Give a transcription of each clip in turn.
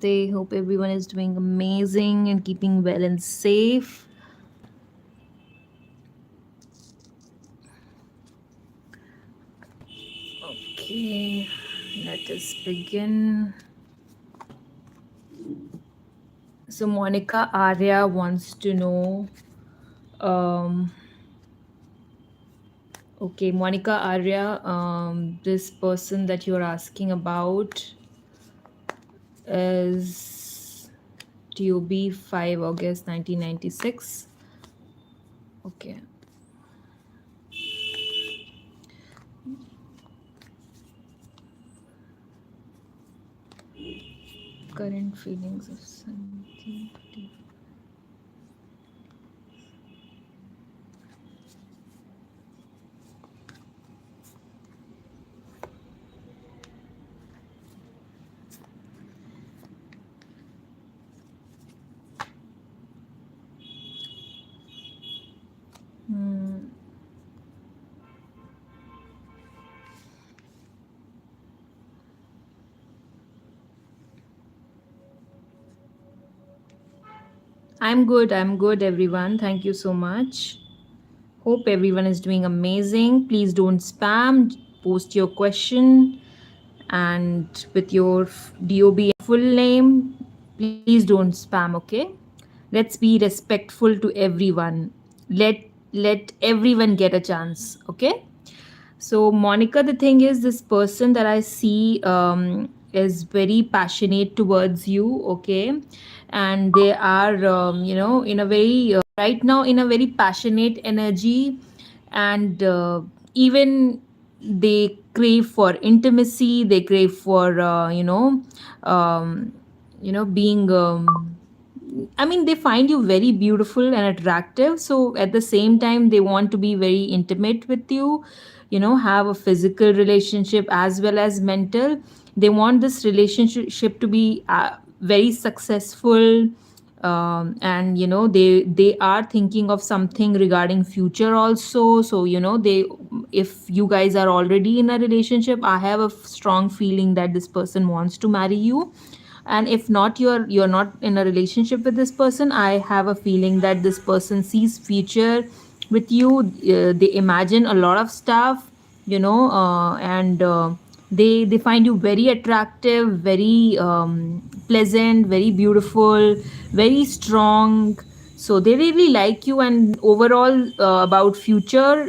Namaste. Hope everyone is doing amazing and keeping well and safe. Okay, let us begin. So, Monica Arya wants to know. Okay, Monica Arya, this person that you're asking about is TOB 5 August 1996. Okay. Current feelings of something. I'm good, everyone. Thank you so much. Hope everyone is doing amazing. Please don't spam. Post your question and with your DOB full name. Please don't spam, okay? Let's be respectful to everyone. Let everyone get a chance, okay? So, Monica, the thing is, this person that I see is very passionate towards you, okay? And they are, in a very, right now, in a very passionate energy. And even they crave for intimacy, they crave for, being. I mean, they find you very beautiful and attractive. So at the same time, they want to be very intimate with you, have a physical relationship as well as mental. They want this relationship to be very successful. And they are thinking of something regarding future also. So they, if you guys are already in a relationship, I have a strong feeling that this person wants to marry you. And if not, you're not in a relationship with this person, I have a feeling that this person sees future with you. They imagine a lot of stuff, and they find you very attractive, very pleasant, very beautiful, very strong. So they really like you, and overall, about future,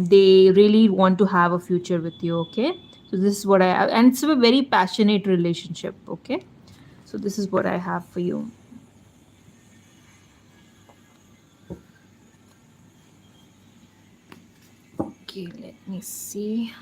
they really want to have a future with you, okay? So this is what I have, and it's a very passionate relationship, okay? So this is what I have for you. Okay, let me see.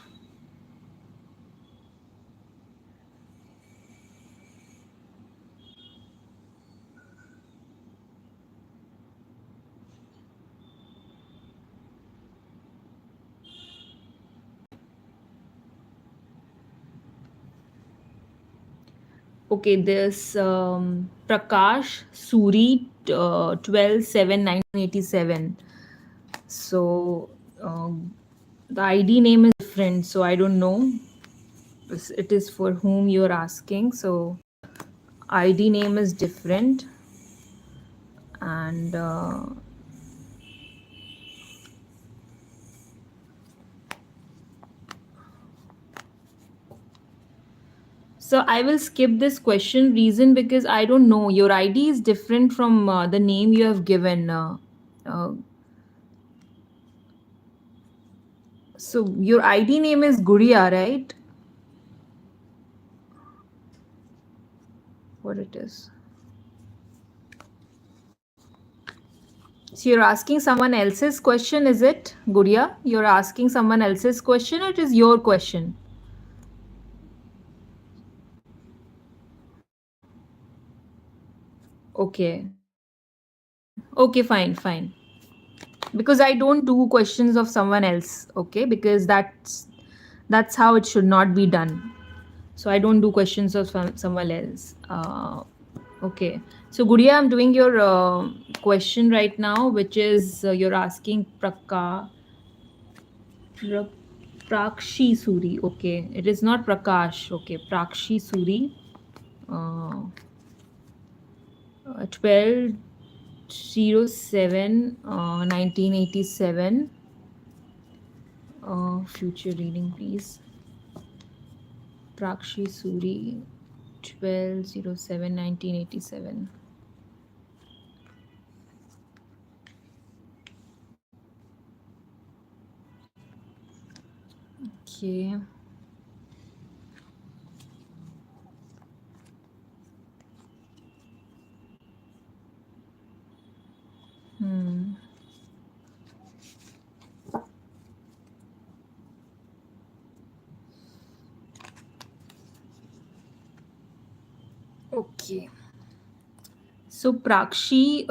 Okay, this Prakash Suri, 12/7/1987. So the ID name is different, so I don't know. It is for whom you're asking. So ID name is different, and so I will skip this question. Reason because I don't know. Your ID is different from the name you have given. Uh, so your ID name is Guria, right? What it is? So you're asking someone else's question, is it, Guria? You're asking someone else's question, or it is your question? Okay. Okay, fine. Because I don't do questions of someone else, okay? Because that's how it should not be done. So I don't do questions of someone else. Okay. So Guria, I'm doing your question right now, which is you're asking Prakshi Suri. Okay. It is not Prakash. Okay. Prakshi Suri. Uh, 12/07, 1987. Future reading, please. Prakshi Suri, 12/07, 1987. Okay. Hmm. Okay. So Prakshi,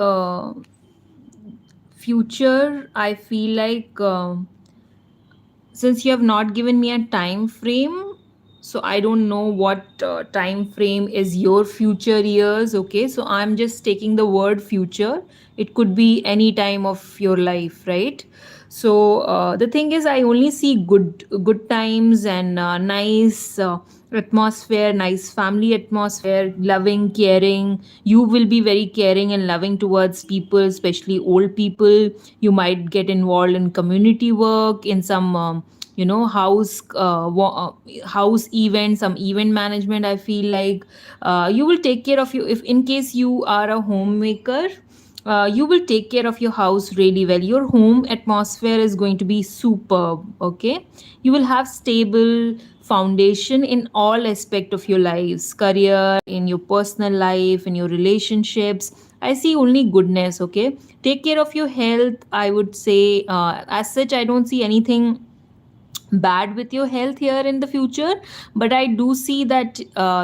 future, I feel like since you have not given me a time frame, so I don't know what time frame is your future years. Okay, so I'm just taking the word future. It could be any time of your life, right? So the thing is, I only see good times and nice atmosphere, nice family atmosphere, loving, caring. You will be very caring and loving towards people, especially old people. You might get involved in community work, in some house event, some event management. I feel like you will take care of you, if in case you are a homemaker. You will take care of your house really well. Your home atmosphere is going to be superb. Okay, you will have stable foundation in all aspect of your lives, career, in your personal life, in your relationships. I see only goodness. Okay, take care of your health. I would say, as such, I don't see anything bad with your health here in the future, but I do see that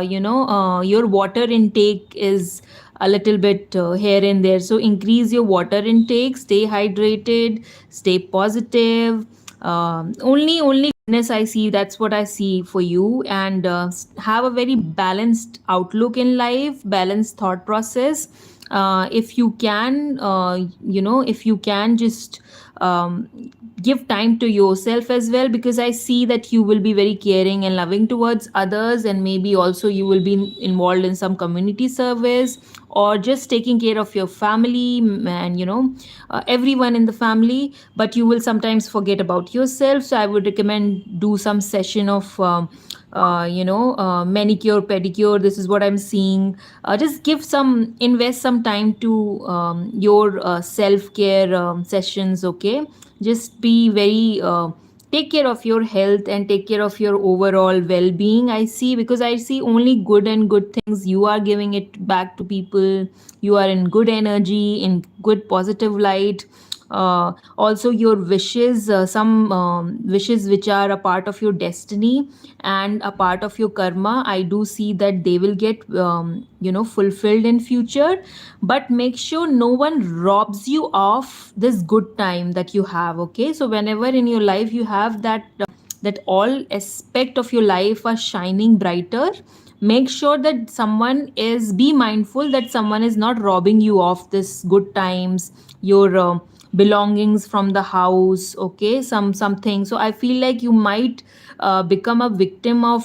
your water intake is a little bit here and there. So increase your water intake, stay hydrated, stay positive. Only goodness I see. That's what I see for you. And have a very balanced outlook in life, balanced thought process. If you can, if you can just um, give time to yourself as well, because I see that you will be very caring and loving towards others, and maybe also you will be involved in some community service, or just taking care of your family, and everyone in the family. But you will sometimes forget about yourself, so I would recommend do some session of manicure, pedicure. This is what I'm seeing. Just invest some time to your self care sessions. Okay, just be very take care of your health and take care of your overall well being. I see, because I see only good and good things. You are giving it back to people. You are in good energy, in good positive light. Also your wishes, some wishes which are a part of your destiny and a part of your karma, I do see that they will get fulfilled in future. But make sure no one robs you of this good time that you have. Okay, so whenever in your life you have that all aspect of your life are shining brighter, make sure that someone is be mindful that someone is not robbing you of this good times, your belongings from the house. Okay, something. So I feel like you might become a victim of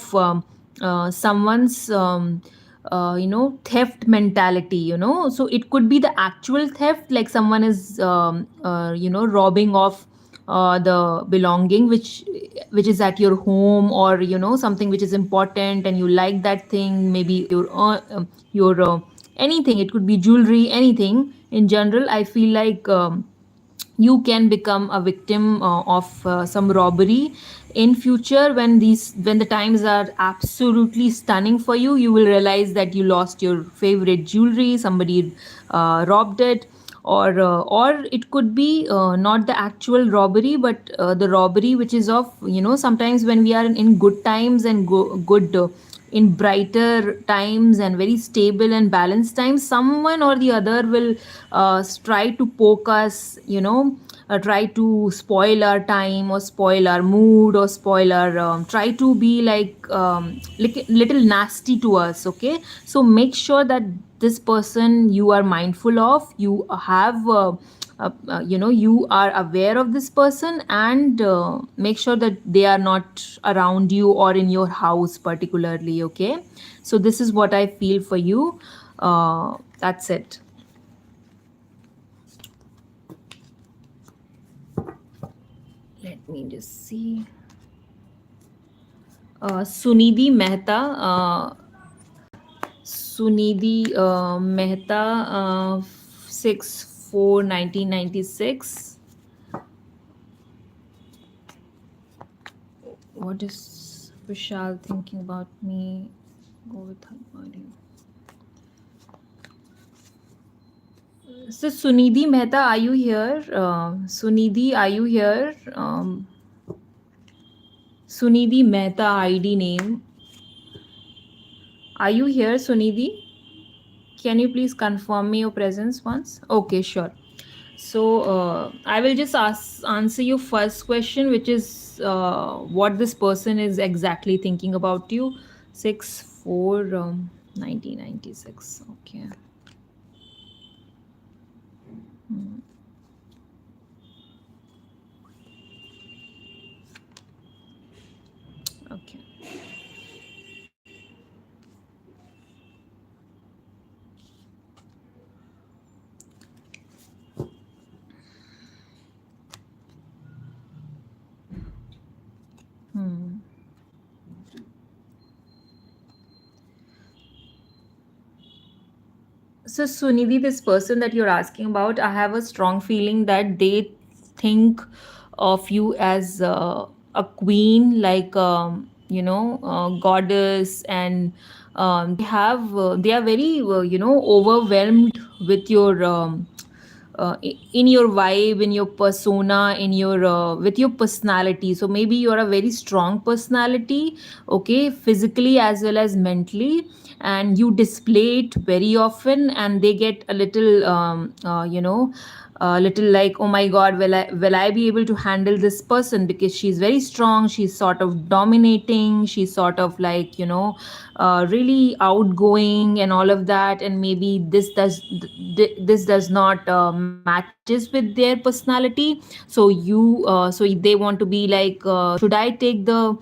someone's theft mentality. So it could be the actual theft, like someone is robbing off the belonging which is at your home, or something which is important and you like that thing, maybe your anything. It could be jewelry, anything in general. I feel like you can become a victim of some robbery in future. When the times are absolutely stunning for you, you will realize that you lost your favorite jewelry, somebody robbed it. Or it could be not the actual robbery, but the robbery which is of, sometimes when we are in good times and good in brighter times and very stable and balanced times, someone or the other will try to poke us, try to spoil our time, or spoil our mood, or spoil our try to be like little nasty to us. Okay, so make sure that this person you are mindful of, you have you are aware of this person, and make sure that they are not around you or in your house particularly. Okay, so this is what I feel for you. That's it. Let me just see. Sunidhi Mehta. Sunidhi Mehta, 6/4/1996. What is Vishal thinking about me? Go with her body. So, Sunidhi Mehta, are you here? Sunidhi, are you here? Sunidhi Mehta ID name. Are you here, Sunidhi? Can you please confirm me your presence once? Okay, sure. So I will just answer your first question, which is what this person is exactly thinking about you. 6/4 1996. Okay. Hmm. Okay. Hmm. So, Sunidhi, this person that you're asking about, I have a strong feeling that they think of you as a queen, like goddess, and they are very overwhelmed with your in your vibe, in your persona, in your with your personality. So maybe you're a very strong personality, okay, physically as well as mentally, and you display it very often, and they get a little a little like, oh my god, will I be able to handle this person, because she's very strong, she's sort of dominating, she's sort of like really outgoing and all of that, and maybe this does not matches with their personality. So they want to be like, should I take the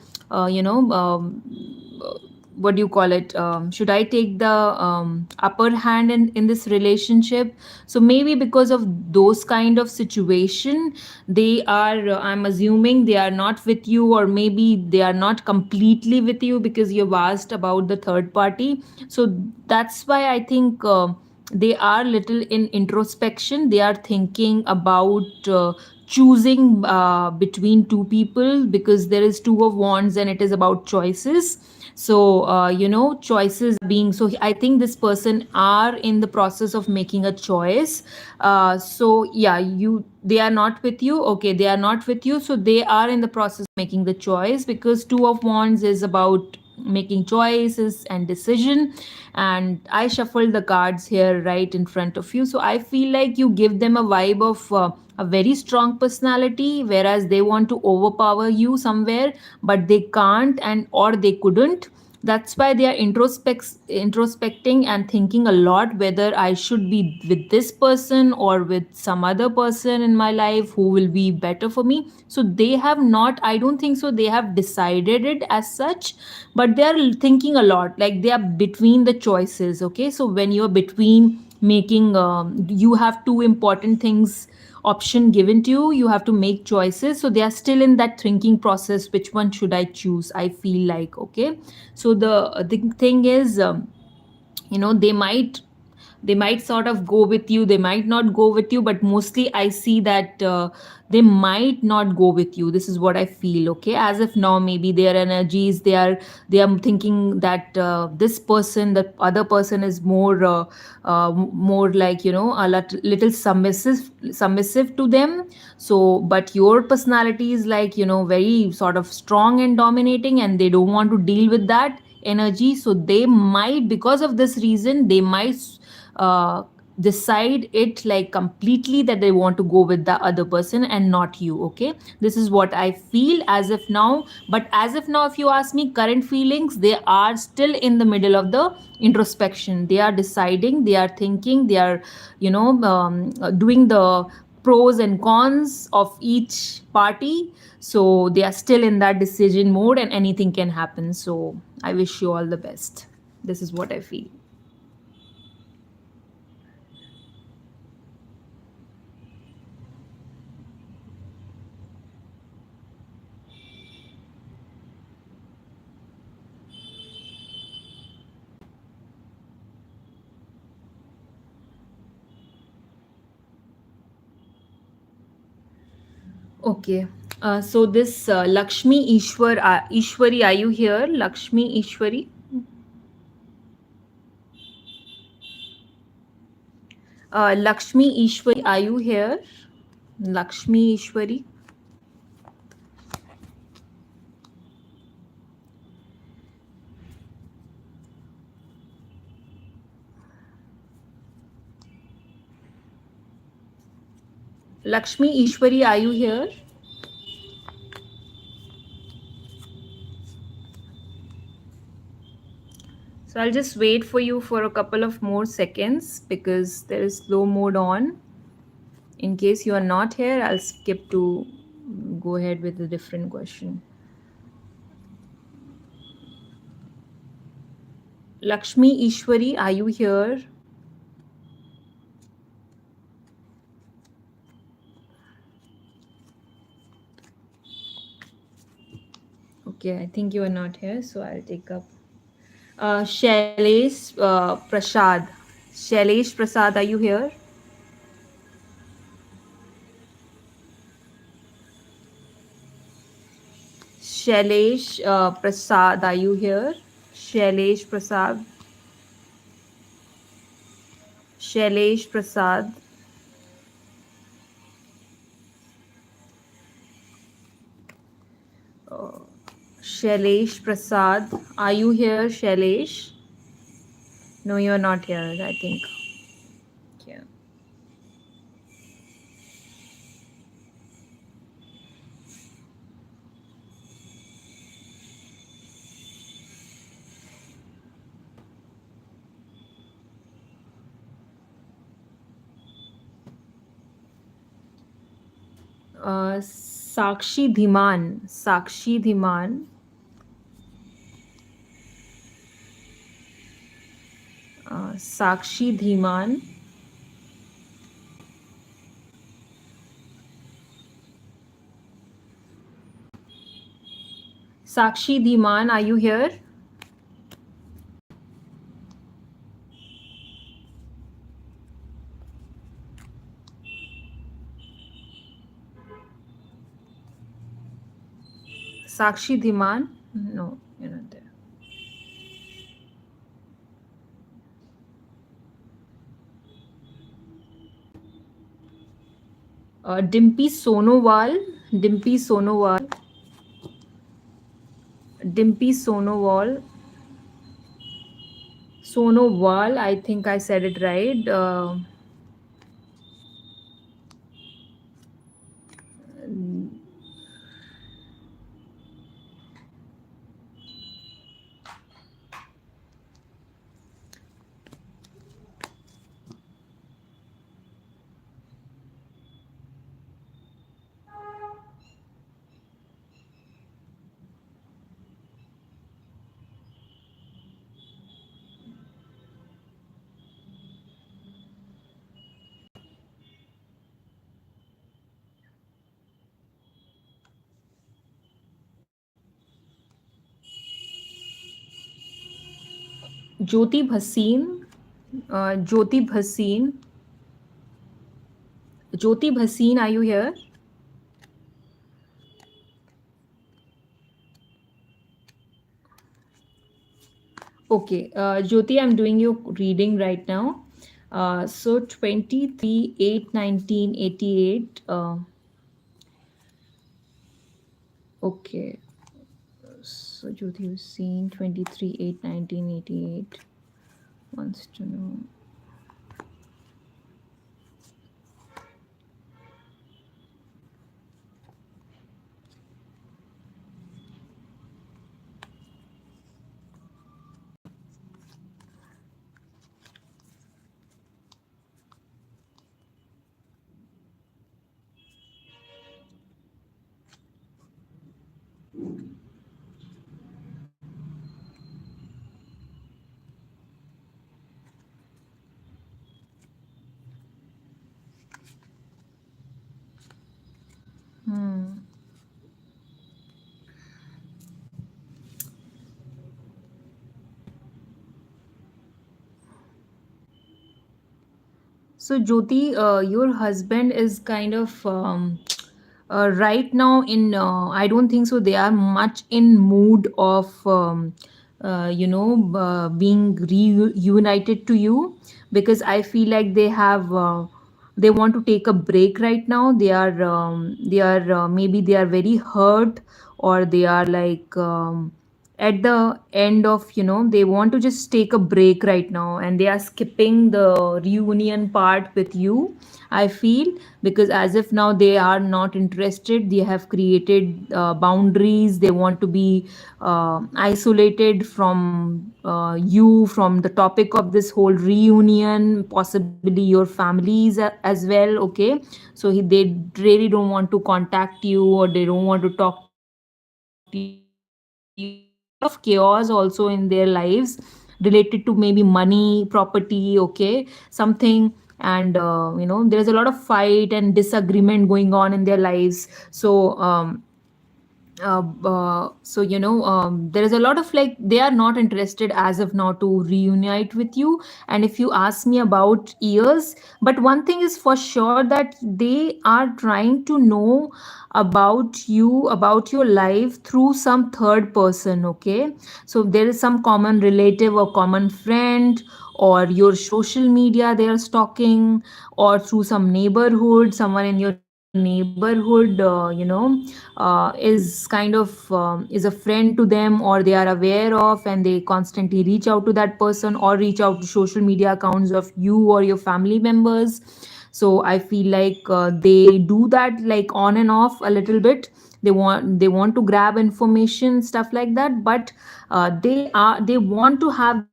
what do you call it, should I take the upper hand in this relationship? So maybe because of those kind of situation, they are I'm assuming they are not with you, or maybe they are not completely with you, because you've asked about the third party. So that's why I think they are little in introspection. They are thinking about choosing between two people, because there is two of wands and it is about choices. So choices being, so I think this person are in the process of making a choice. So yeah, they are not with you. Okay, they are not with you, so they are in the process of making the choice, because two of wands is about making choices and decision. And I shuffled the cards here right in front of you, so I feel like you give them a vibe of a very strong personality, whereas they want to overpower you somewhere, but they can't, and or they couldn't. That's why they are introspecting and thinking a lot, whether I should be with this person or with some other person in my life who will be better for me. So they have not, I don't think so they have decided it as such, but they are thinking a lot, like they are between the choices. Okay, so when you're between making you have two important things option given to you, you have to make choices. So they are still in that thinking process, which one should I choose, I feel like. Okay, so the thing is, they might sort of go with you, they might not go with you, but mostly I see that they might not go with you. This is what I feel. Okay, as if now maybe their energies, they are thinking that this person, the other person is more like little submissive to them. So but your personality is like very sort of strong and dominating, and they don't want to deal with that energy. So they might, because of this reason, they might uh, decide it like completely that they want to go with the other person and not you. Okay, this is what I feel as of now. But as of now, if you ask me current feelings, they are still in the middle of the introspection. They are deciding, they are thinking, they are doing the pros and cons of each party. So they are still in that decision mode, and anything can happen. So I wish you all the best. This is what I feel. Okay. So this Ishwari, are you here? Lakshmi Ishwari? Lakshmi Ishwari, are you here? Lakshmi Ishwari? Lakshmi Ishwari, are you here? So I'll just wait for you for a couple of more seconds because there is slow mode on. In case you are not here, I'll skip to go ahead with a different question. Lakshmi Ishwari, are you here? Okay, I think you are not here, so I'll take up. Shailesh Prasad. Shailesh Prasad, are you here? Shailesh Prasad, are you here? Shailesh Prasad. Shailesh Prasad. Uh, Shailesh Prasad, are you here, Shailesh? No, you are not here, I think. Yeah. Sakshi Dhiman. Sakshi Dhiman. Sakshi Dhiman. Sakshi Dhiman, are you here? Sakshi Dhiman? No, you're not there. Dimpy Sonowal. Dimpy Sonowal. Dimpy Sonowal. Sonowal, I think I said it right. Jyoti Bhasin. Jyoti Bhasin. Jyoti Bhasin, are you here? Okay, Jyoti, I'm doing your reading right now. So 23 8 1988. Okay, so Jyoti was seen 23 8 1988. Wants to know. Hmm. So Jyoti, your husband is kind of Right now, in I don't think so they are much in mood of being reunited to you, because I feel like they want to take a break right now. They are maybe they are very hurt, or they are like at the end of, they want to just take a break right now, and they are skipping the reunion part with you, I feel. Because as if now they are not interested, they have created boundaries, they want to be isolated from you, from the topic of this whole reunion, possibly your families as well, okay. So they really don't want to contact you, or they don't want to talk to you. There's a lot of chaos also in their lives, related to maybe money, property, okay, something. And there's a lot of fight and disagreement going on in their lives. There is a lot of, like, they are not interested as of now to reunite with you. And if you ask me about years, but one thing is for sure, that they are trying to know about you, about your life, through some third person, okay. So there is some common relative or common friend, or your social media they are stalking, or through some neighborhood, someone in your neighborhood, is kind of is a friend to them, or they are aware of, and they constantly reach out to that person, or reach out to social media accounts of you or your family members. So I feel like they do that, like, on and off a little bit. They want to grab information, stuff like that. But they want to have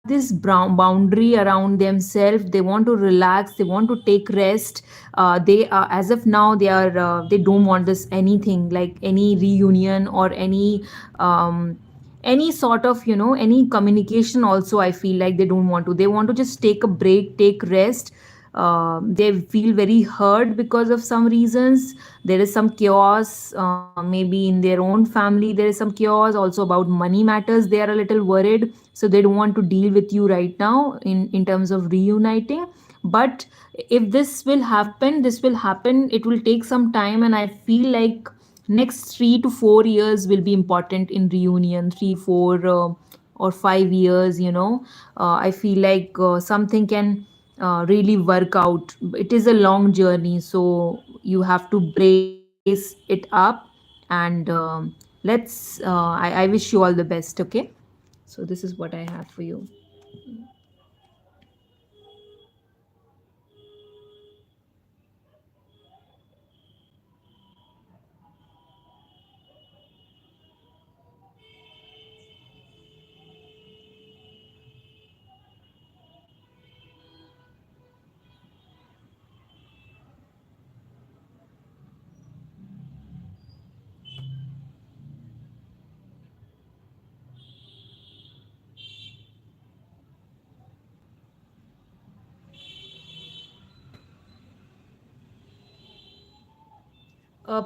this boundary around themselves. They want to relax, they want to take rest. As of now, they don't want this anything, like any reunion, or any sort of, any communication also. I feel like they don't want to, they want to just take a break, take rest. They feel very hurt because of some reasons. There is some chaos, maybe in their own family there is some chaos also, about money matters. They are a little worried, so they don't want to deal with you right now in terms of reuniting. But if this will happen, it will take some time. And I feel like next 3 to 4 years will be important in reunion. 3 4 or 5 years, I feel like something can really work out. It is a long journey, so you have to brace it up. And I wish you all the best, okay. So this is what I have for you.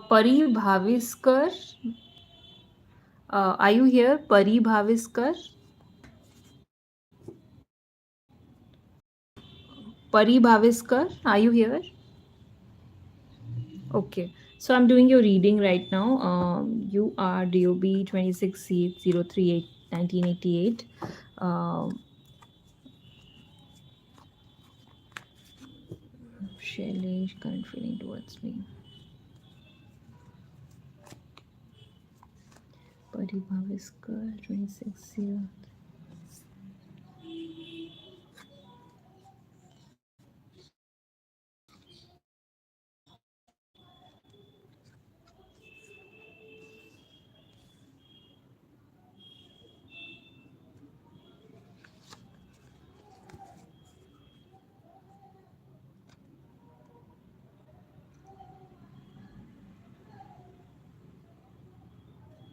Pari Bhaviskar, are you here, Pari Bhaviskar? Pari Bhaviskar, are you here? Okay, so I'm doing your reading right now. You are DOB 26C038 1988. Um, Shailesh, current feeling towards me. Pari Bhaviskar 260.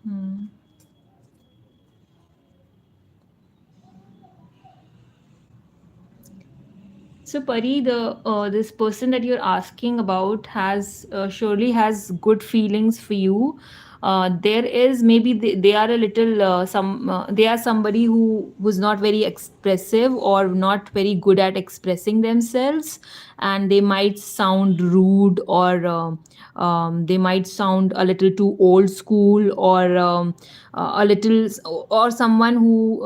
Hmm. So Pari, the this person that you're asking about has surely has good feelings for you. there is maybe they are a little they are somebody who's not very expressive or not very good at expressing themselves, and they might sound rude, or they might sound a little too old school, or a little, or someone who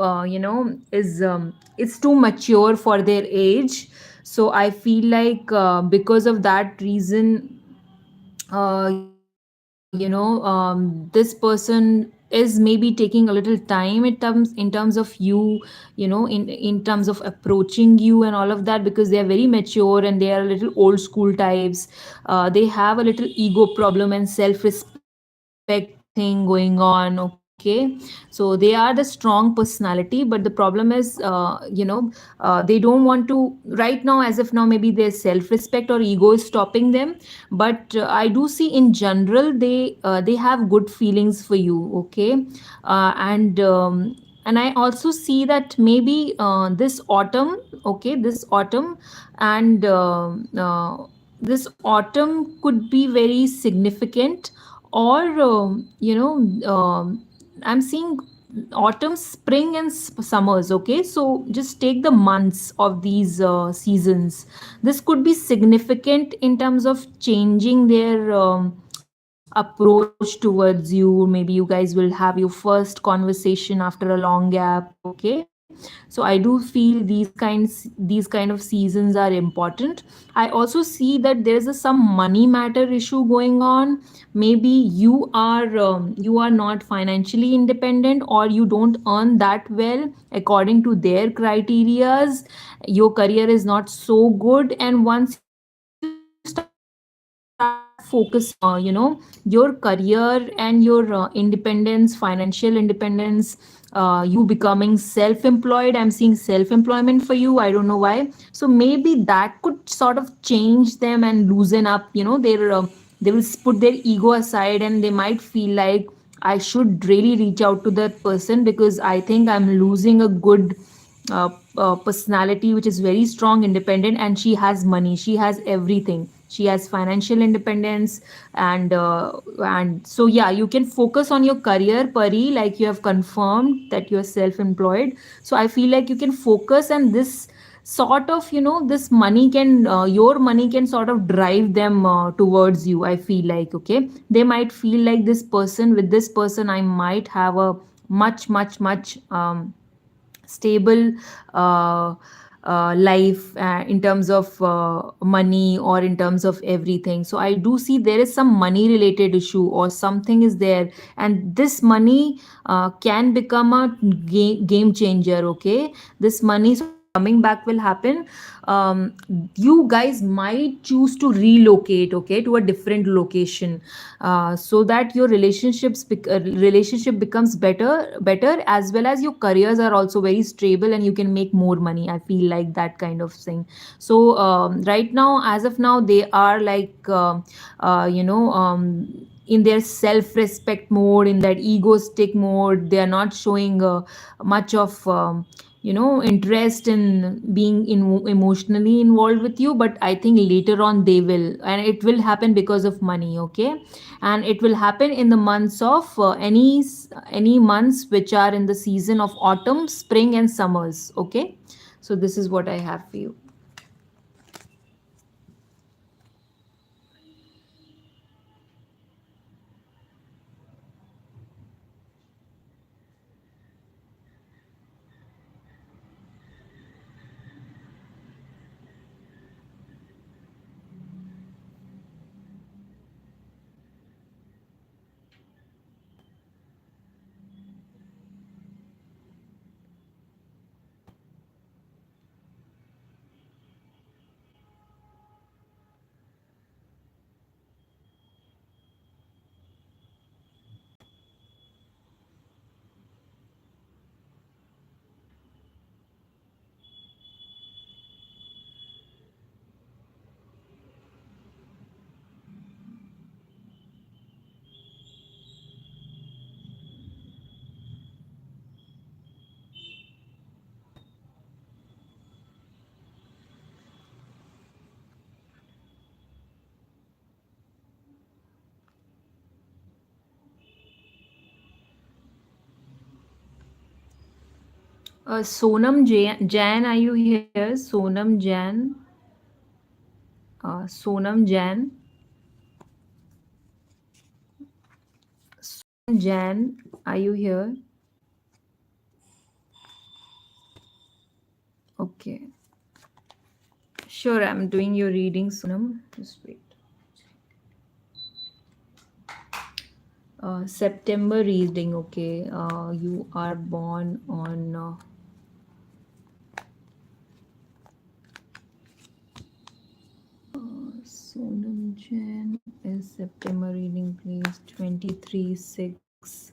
is too mature for their age. So I feel like because of that reason, this person is maybe taking a little time in terms of in terms of approaching you and all of that, because they are very mature and they are a little old school types. They have a little ego problem and self respect thing going on. Okay, so they are the strong personality, but the problem is they don't want to right now, as of now, maybe their self respect or ego is stopping them. But I do see in general they have good feelings for you. Okay, and I also see that maybe this autumn, okay, this autumn, and this autumn could be very significant. Or I'm seeing autumn, spring, and summers. Okay, so just take the months of these seasons. This could be significant in terms of changing their approach towards you. Maybe you guys will have your first conversation after a long gap. Okay, so I do feel these kind of seasons are important. I also see that there's some money matter issue going on. Maybe you are not financially independent, or you don't earn that well according to their criterias. Your career is not so good, and once you start focusing on your career and your independence, financial independence, you becoming self employed. I'm seeing self employment for you, I don't know why. So maybe that could sort of change them and loosen up. They will put their ego aside, and they might feel like, I should really reach out to that person, because I think I'm losing a good personality which is very strong, independent, and she has money, she has everything, she has financial independence. And so yeah, you can focus on your career, Pari, like you have confirmed that you're self employed. So I feel like you can focus, and this sort of, this money can your money can sort of drive them towards you, I feel like. Okay, they might feel like, this person, with this person I might have a much stable uh, life, in terms of money, or in terms of everything. So I do see there is some money related issue, or something is there, and this money can become a game changer. Okay, this money sort of coming back will happen. um, you guys might choose to relocate, okay, to a different location, so that your relationship becomes better, as well as your careers are also very stable, and you can make more money. I feel like that kind of thing. So right now, as of now, they are like in their self respect mode, in that egoistic mode. They are not showing much of interest in being emotionally involved with you. But I think later on they will, and it will happen because of money. Okay, and it will happen in the months of any months which are in the season of autumn, spring, and summers. Okay, so this is what I have for you. Jan, are you here? Sonam Jan. Sonam Jan. Sonam Jan, are you here? Okay. Sure, I'm doing your reading, Sonam. Just wait. September reading, okay. You are born on Sonam Jan is September reading, please. 23 6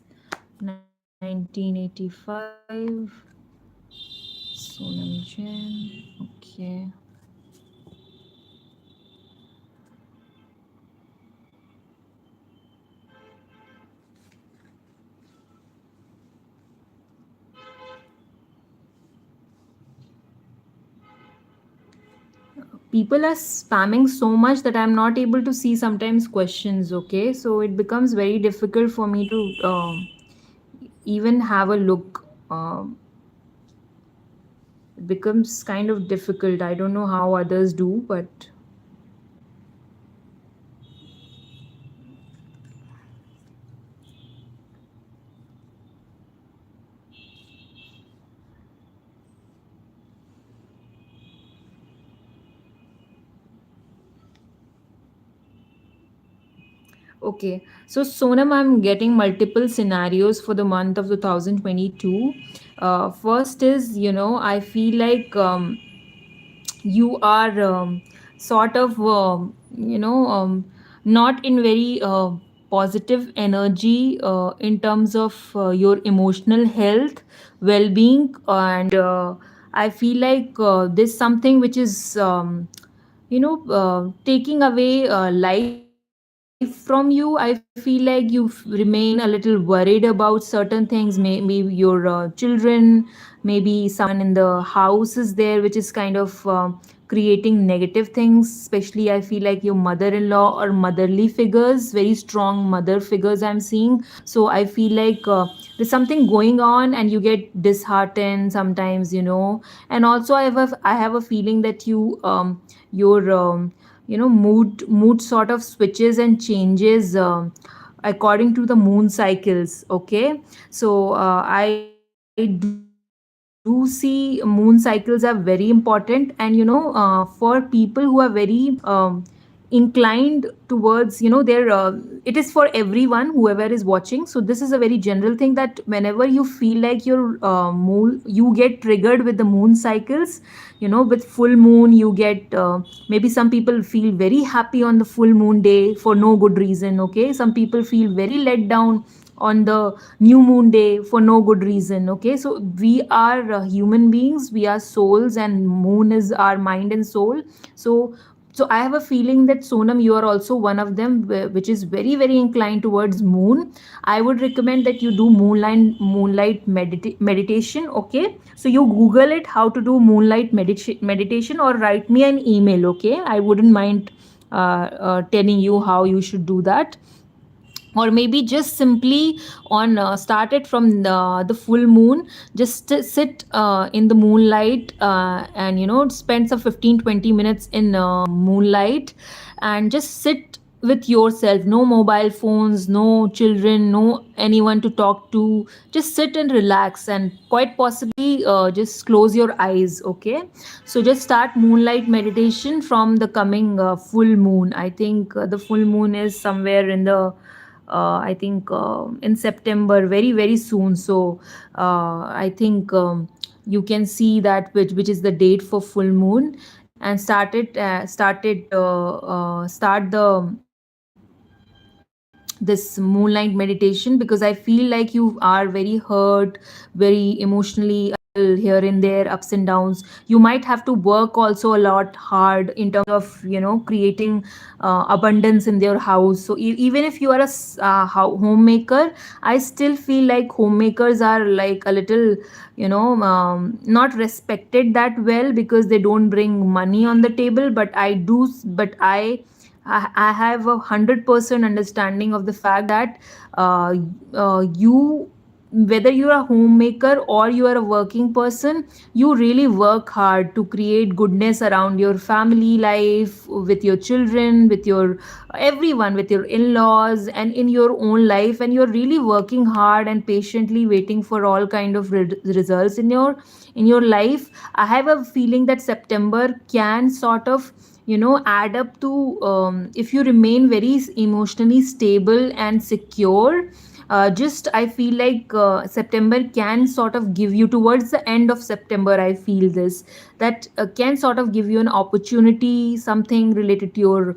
1985. Sonam Jan, okay. People are spamming so much that I'm not able to see sometimes questions, okay? So it becomes very difficult for me to even have a look. It becomes kind of difficult. I don't know how others do, but okay. So Sonam, I'm getting multiple scenarios for the month of 2022. First is, I feel like you are sort of not in very positive energy in terms of your emotional health, well-being, and I feel like there's something which is taking away life from you. I feel like you remain a little worried about certain things, maybe your children, maybe someone in the house is there, which is kind of creating negative things. Especially I feel like your mother-in-law or motherly figures, very strong mother figures I'm seeing. So I feel like there's something going on and you get disheartened sometimes, and also I have a feeling that your mood sort of switches and changes according to the moon cycles, okay? So I do see moon cycles are very important, and for people who are very inclined towards, it is for everyone whoever is watching. So this is a very general thing, that whenever you feel like your moon, you get triggered with the moon cycles. With full moon you get maybe some people feel very happy on the full moon day for no good reason, okay? Some people feel very let down on the new moon day for no good reason, okay? So we are human beings, we are souls, and moon is our mind and soul. So I have a feeling that Sonam, you are also one of them, which is very very inclined towards moon. I would recommend that you do meditation, okay? So you google it, how to do moonlight meditation, or write me an email, okay? I wouldn't mind telling you how you should do that. Or maybe just simply on start it from the full moon. Just sit in the moonlight, and spend some 15-20 minutes in moonlight, and just sit with yourself. No mobile phones, no children, no anyone to talk to. Just sit and relax, and quite possibly just close your eyes, okay? So just start moonlight meditation from the coming full moon. I think the full moon is somewhere in the I think in September, very very soon. So I think you can see that which is the date for full moon, and start this moonlight meditation, because I feel like you are very hurt, very emotionally here and there, ups and downs. You might have to work also a lot hard in terms of creating abundance in your house. So even if you are a homemaker, I still feel like homemakers are like a little not respected that well, because they don't bring money on the table. But I have 100% understanding of the fact that you whether you're a homemaker or you are a working person, you really work hard to create goodness around your family life, with your children, with your everyone, with your in-laws, and in your own life, and you're really working hard and patiently waiting for all kind of results in your life. I have a feeling that September can sort of, add up to, if you remain very emotionally stable and secure. Just I feel like September can sort of give you, towards the end of September, I feel this, that can sort of give you an opportunity, something related to your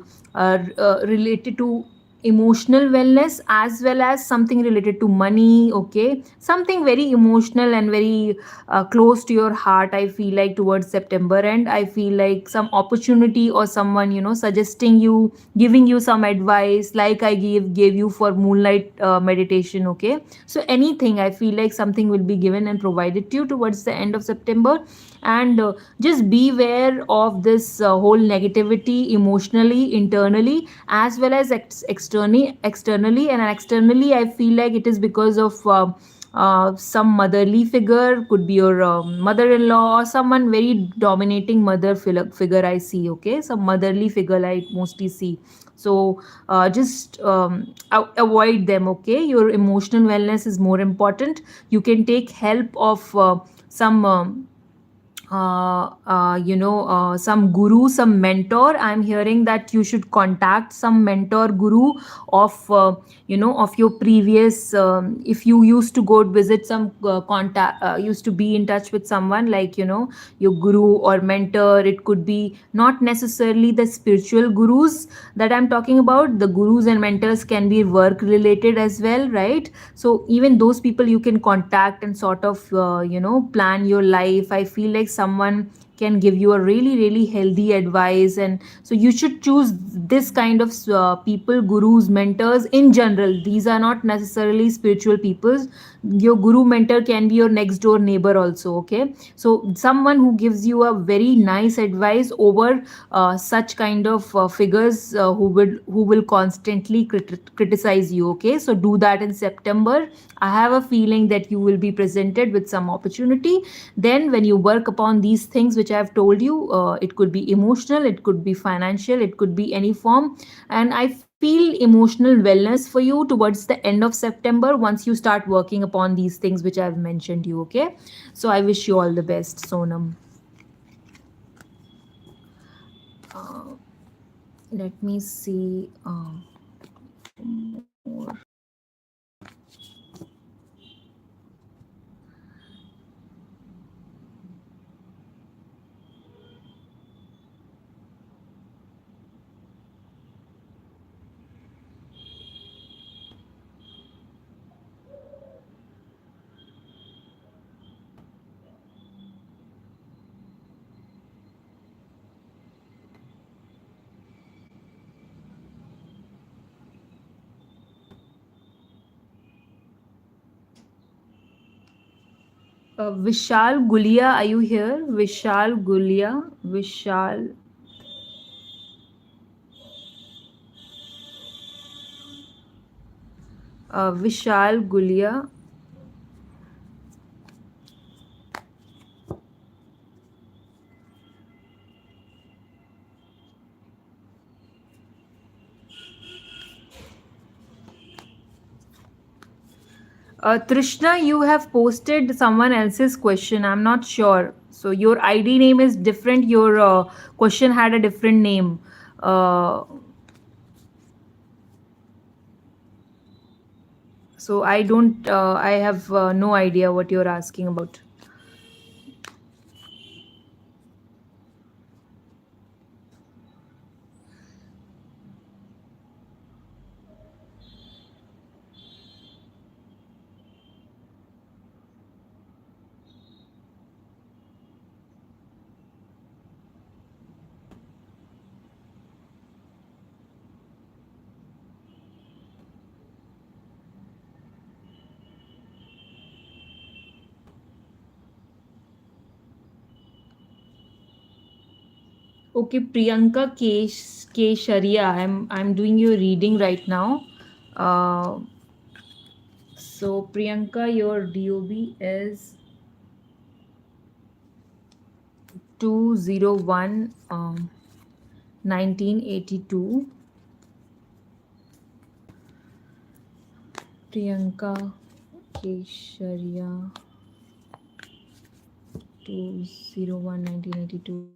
related to emotional wellness, as well as something related to money. Okay, something very emotional and very close to your heart, I feel like, towards September. And I feel like some opportunity, or someone, suggesting you, giving you some advice, like I gave you for moonlight meditation. Okay, so anything, I feel like something will be given and provided to you towards the end of September. And just beware of this whole negativity, emotionally, internally, as well as externally. And externally, I feel like it is because of some motherly figure, could be your mother-in-law, or someone very dominating figure I see. Okay, some motherly figure I mostly see. So just avoid them. Okay, your emotional wellness is more important. You can take help of some some guru, some mentor. I'm hearing that you should contact some mentor, guru of of your previous, if you used to go visit some contact, used to be in touch with someone, like, your guru or mentor. It could be not necessarily the spiritual gurus that I'm talking about. The gurus and mentors can be work related as well, right? So even those people you can contact and sort of plan your life. I feel like someone can give you a really really healthy advice. And so you should choose this kind of people, gurus, mentors in general. These are not necessarily spiritual people. Your guru mentor can be your next door neighbor also. Okay, so someone who gives you a very nice advice over such kind of figures who will constantly criticize you. Okay, so do that in September. I have a feeling that you will be presented with some opportunity. Then when you work upon these things which I have told you, it could be emotional, it could be financial, it could be any form. And I feel emotional wellness for you towards the end of September, once you start working upon these things which I have mentioned you. Okay, so I wish you all the best, Sonam. uh, Let me see. More. Vishal Gulia, are you here? Vishal Gulia, Vishal Gulia. Trishna, you have posted someone else's question. I'm not sure. So your ID name is different. Your question had a different name. Uh, so I don't. I have no idea what you're asking about. Okay, Priyanka K Sharia. I'm doing your reading right now. Uh, So Priyanka, your DOB is 201 1982. Priyanka Kesharia 201 1982.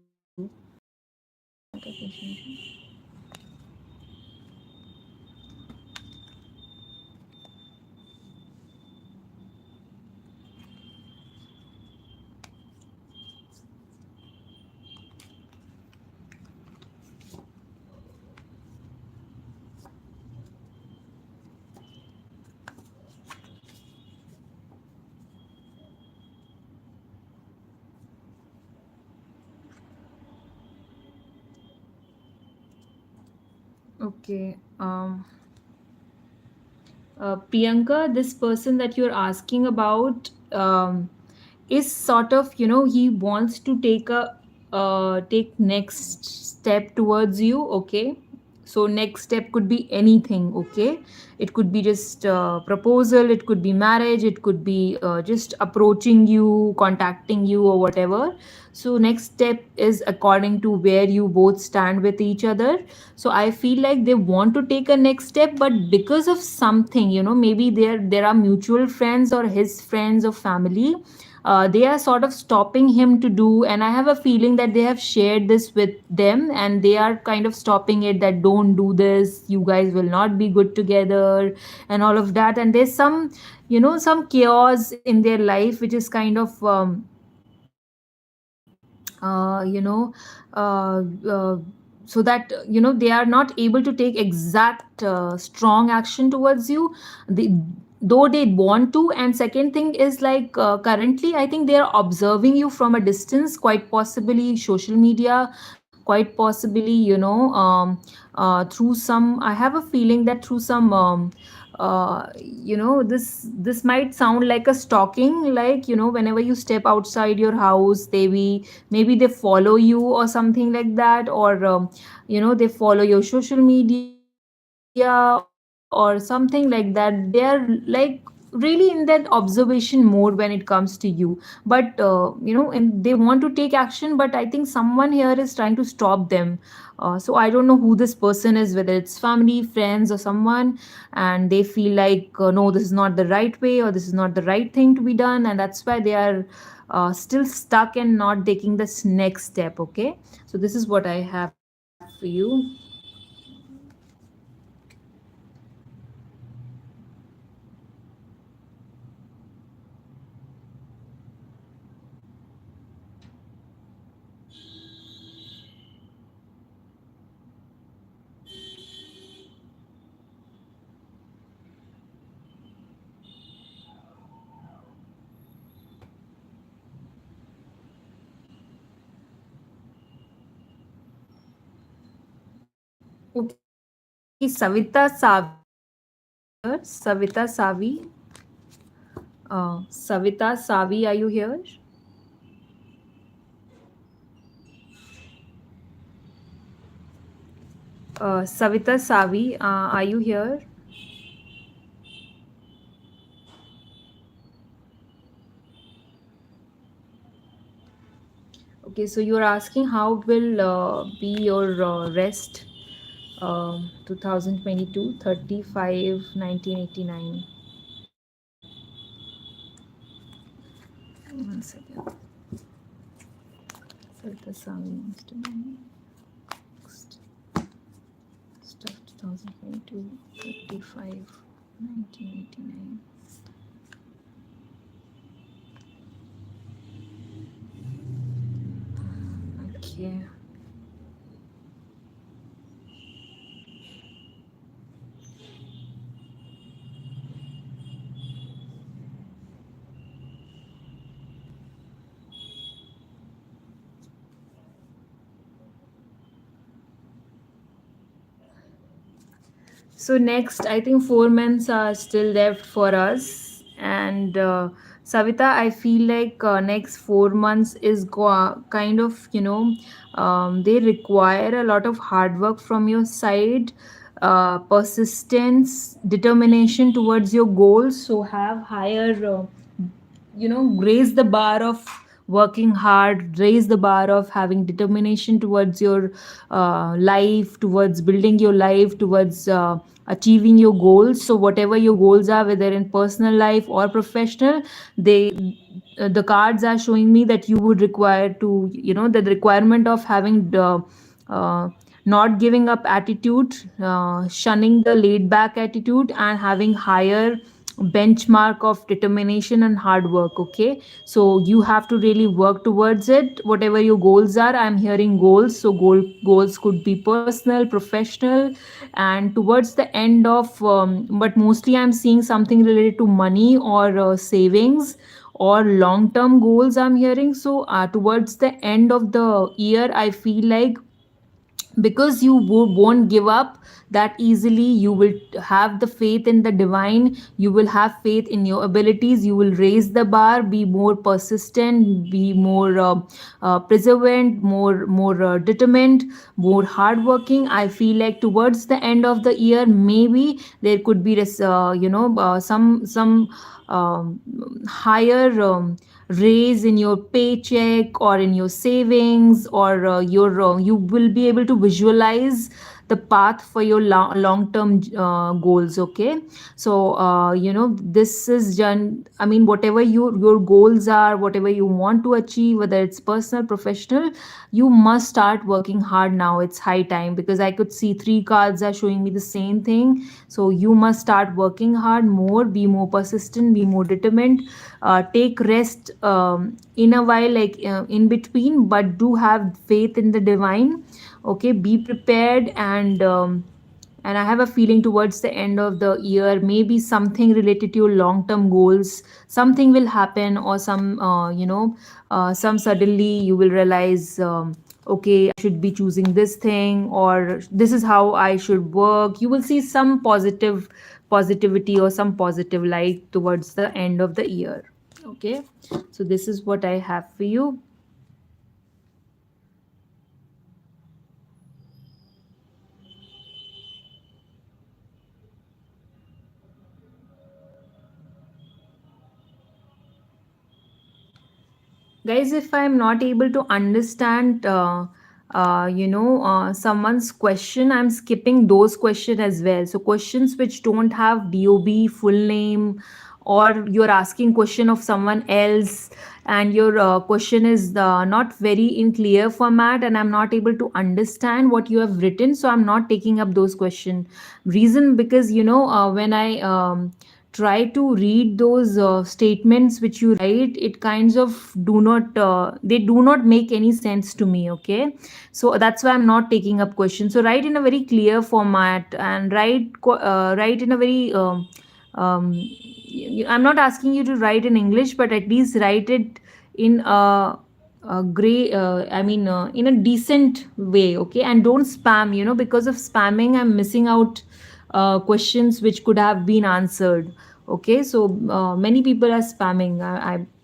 Okay. Priyanka, this person that you're asking about is sort of, he wants to take next step towards you. Okay, so next step could be anything. Okay, it could be just proposal, it could be marriage, it could be just approaching you, contacting you, or whatever. So next step is according to where you both stand with each other. So I feel like they want to take a next step, but because of something, maybe there are mutual friends or his friends or family, they are sort of stopping him to do. And I have a feeling that they have shared this with them, and they are kind of stopping it, that don't do this, you guys will not be good together, and all of that. And there's some chaos in their life, which is kind of uh, you know so that they are not able to take exact strong action towards you, they, though they want to. And second thing is, like, currently I think they are observing you from a distance, quite possibly social media, quite possibly through some, I have a feeling that through some this might sound like a stalking, like, whenever you step outside your house, maybe they follow you or something like that, or they follow your social media or something like that. They're like really in that observation mode when it comes to you. But and they want to take action, but I think someone here is trying to stop them. So I don't know who this person is, whether it's family, friends, or someone, and they feel like, no, this is not the right way, or this is not the right thing to be done, and that's why they are still stuck and not taking this next step. Okay, so this is what I have for you. Okay, Savita Savi are you here? Savita Savi. Savita Savi, are you here? Savita Savi, are you here? Okay, so you're asking how will be your rest, 2022 35 1989. One second. Savita Savi, next stuff, 2022 35 1989. Okay. So next, I think 4 months are still left for us, and Savita, I feel like next 4 months is kind of they require a lot of hard work from your side. persistence, determination towards your goals. So have higher, raise the bar of working hard, raise the bar of having determination towards your life, towards building your life, towards achieving your goals. So whatever your goals are, whether in personal life or professional, they the cards are showing me that you would require to, the requirement of having the uh, not giving up attitude, shunning the laid back attitude, and having higher benchmark of determination and hard work. Okay, so you have to really work towards it. Whatever your goals are, I'm hearing goals, so goals could be personal, professional, and towards the end of, but mostly I'm seeing something related to money or savings or long term goals, I'm hearing. So towards the end of the year, I feel like, because you won't give up that easily, you will have the faith in the divine, you will have faith in your abilities, you will raise the bar, be more persistent, be more perseverant, more determined, more hardworking. I feel like towards the end of the year, maybe there could be this, some um, higher raise in your paycheck or in your savings, or your you will be able to visualize the path for your long term goals. Okay, so this is done. I mean, whatever your goals are, whatever you want to achieve, whether it's personal, professional, you must start working hard now. It's high time, because I could see three cards are showing me the same thing. So you must start working hard more, be more persistent, be more determined, take rest in a while, like in between, but do have faith in the divine. Okay, be prepared, and I have a feeling towards the end of the year, maybe something related to your long term goals, something will happen, or some suddenly you will realize, okay, I should be choosing this thing, or this is how I should work. You will see some positivity or some positive light towards the end of the year. Okay, so this is what I have for you. Guys, if I'm not able to understand someone's question, I'm skipping those questions as well. So questions which don't have dob full name, or you're asking question of someone else, and your question is not very in clear format, and I'm not able to understand what you have written, so I'm not taking up those question. Reason, because when I try to read those statements which you write, it kinds of do not they do not make any sense to me. Okay, so that's why I'm not taking up questions. So write in a very clear format, and write in a very I'm not asking you to write in English, but at least write it in a gray in a decent way. Okay, and don't spam, because of spamming I'm missing out questions which could have been answered. Okay, so many people are spamming.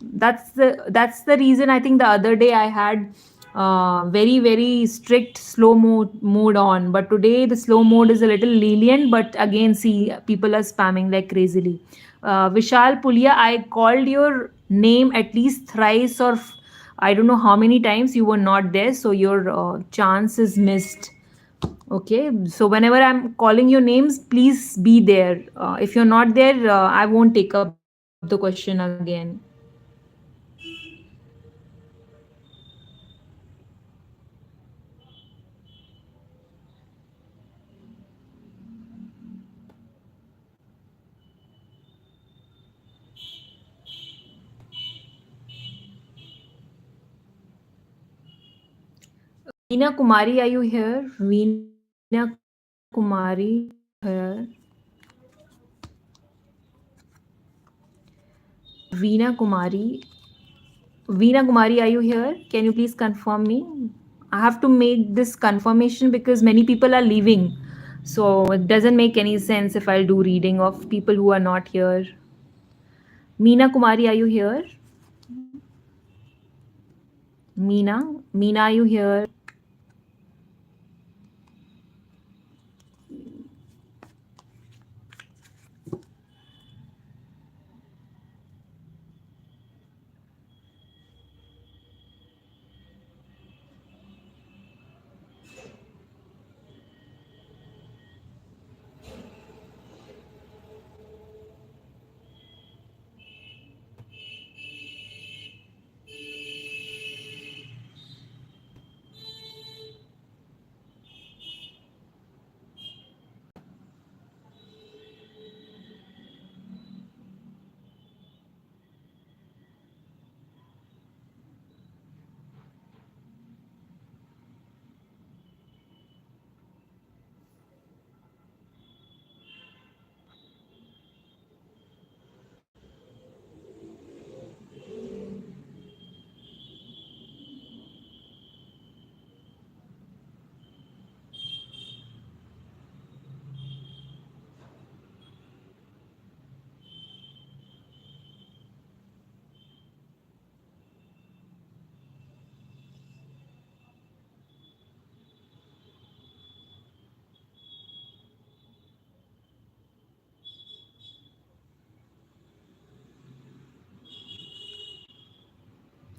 That's the reason. I think the other day I had very very strict slow mode on, but today the slow mode is a little lenient, but again, see, people are spamming like crazily. Vishal Pulia, I called your name at least thrice, or I don't know how many times. You were not there, so your chance is missed. Okay, so whenever I'm calling your names, please be there. If you're not there, I won't take up the question again. Veena Kumari, are you here? Veena Kumari, here. Veena Kumari. Veena Kumari, are you here? Can you please confirm me? I have to make this confirmation because many people are leaving. So it doesn't make any sense if I'll do reading of people who are not here. Meena Kumari, are you here? Meena, are you here?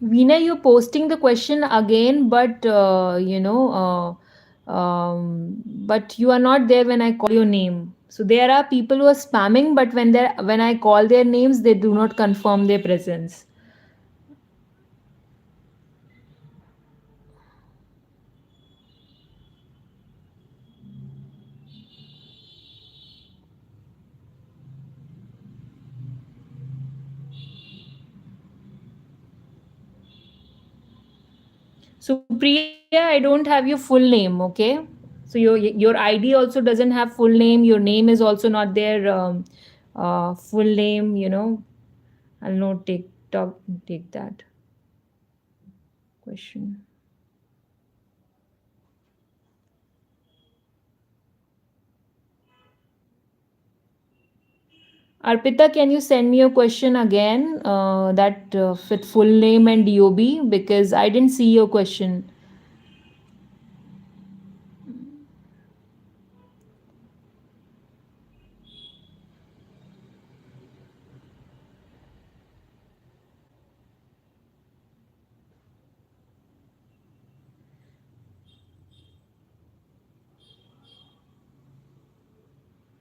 Veena, you're posting the question again, but but you are not there when I call your name. So there are people who are spamming, but when I call their names, they do not confirm their presence. So Priya, I don't have your full name, okay? So your ID also doesn't have full name. Your name is also not there. Full name, I'll not take that question. Arpita, can you send me your question again? That with full name and DOB, because I didn't see your question.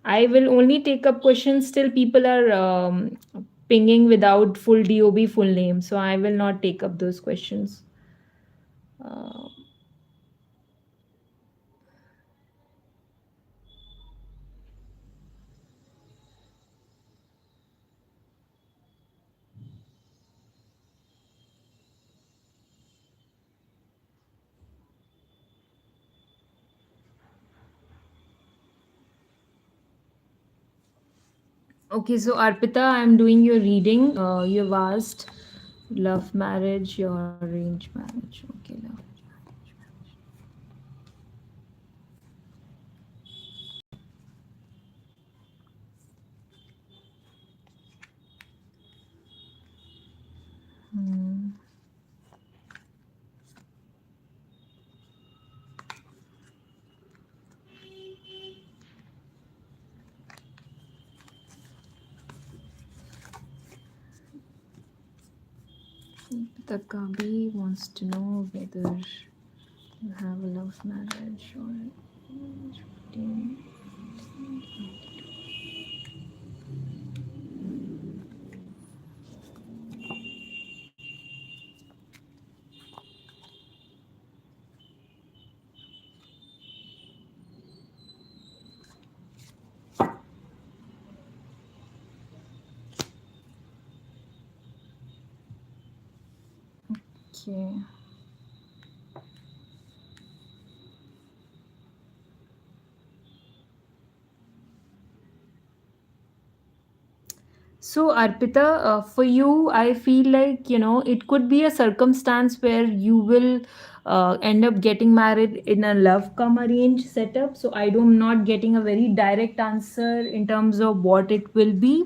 I will only take up questions till people are pinging without full DOB, full name. So I will not take up those questions. Uh, okay, so Arpita, I'm doing your reading. You've asked love marriage, your arranged marriage. Okay, love. Hmm. The Kabi wants to know whether you have a love marriage or dating. Okay. So, Arpita, for you, I feel like, it could be a circumstance where you will end up getting married in a love come arrange setup. So, I'm not getting a very direct answer in terms of what it will be.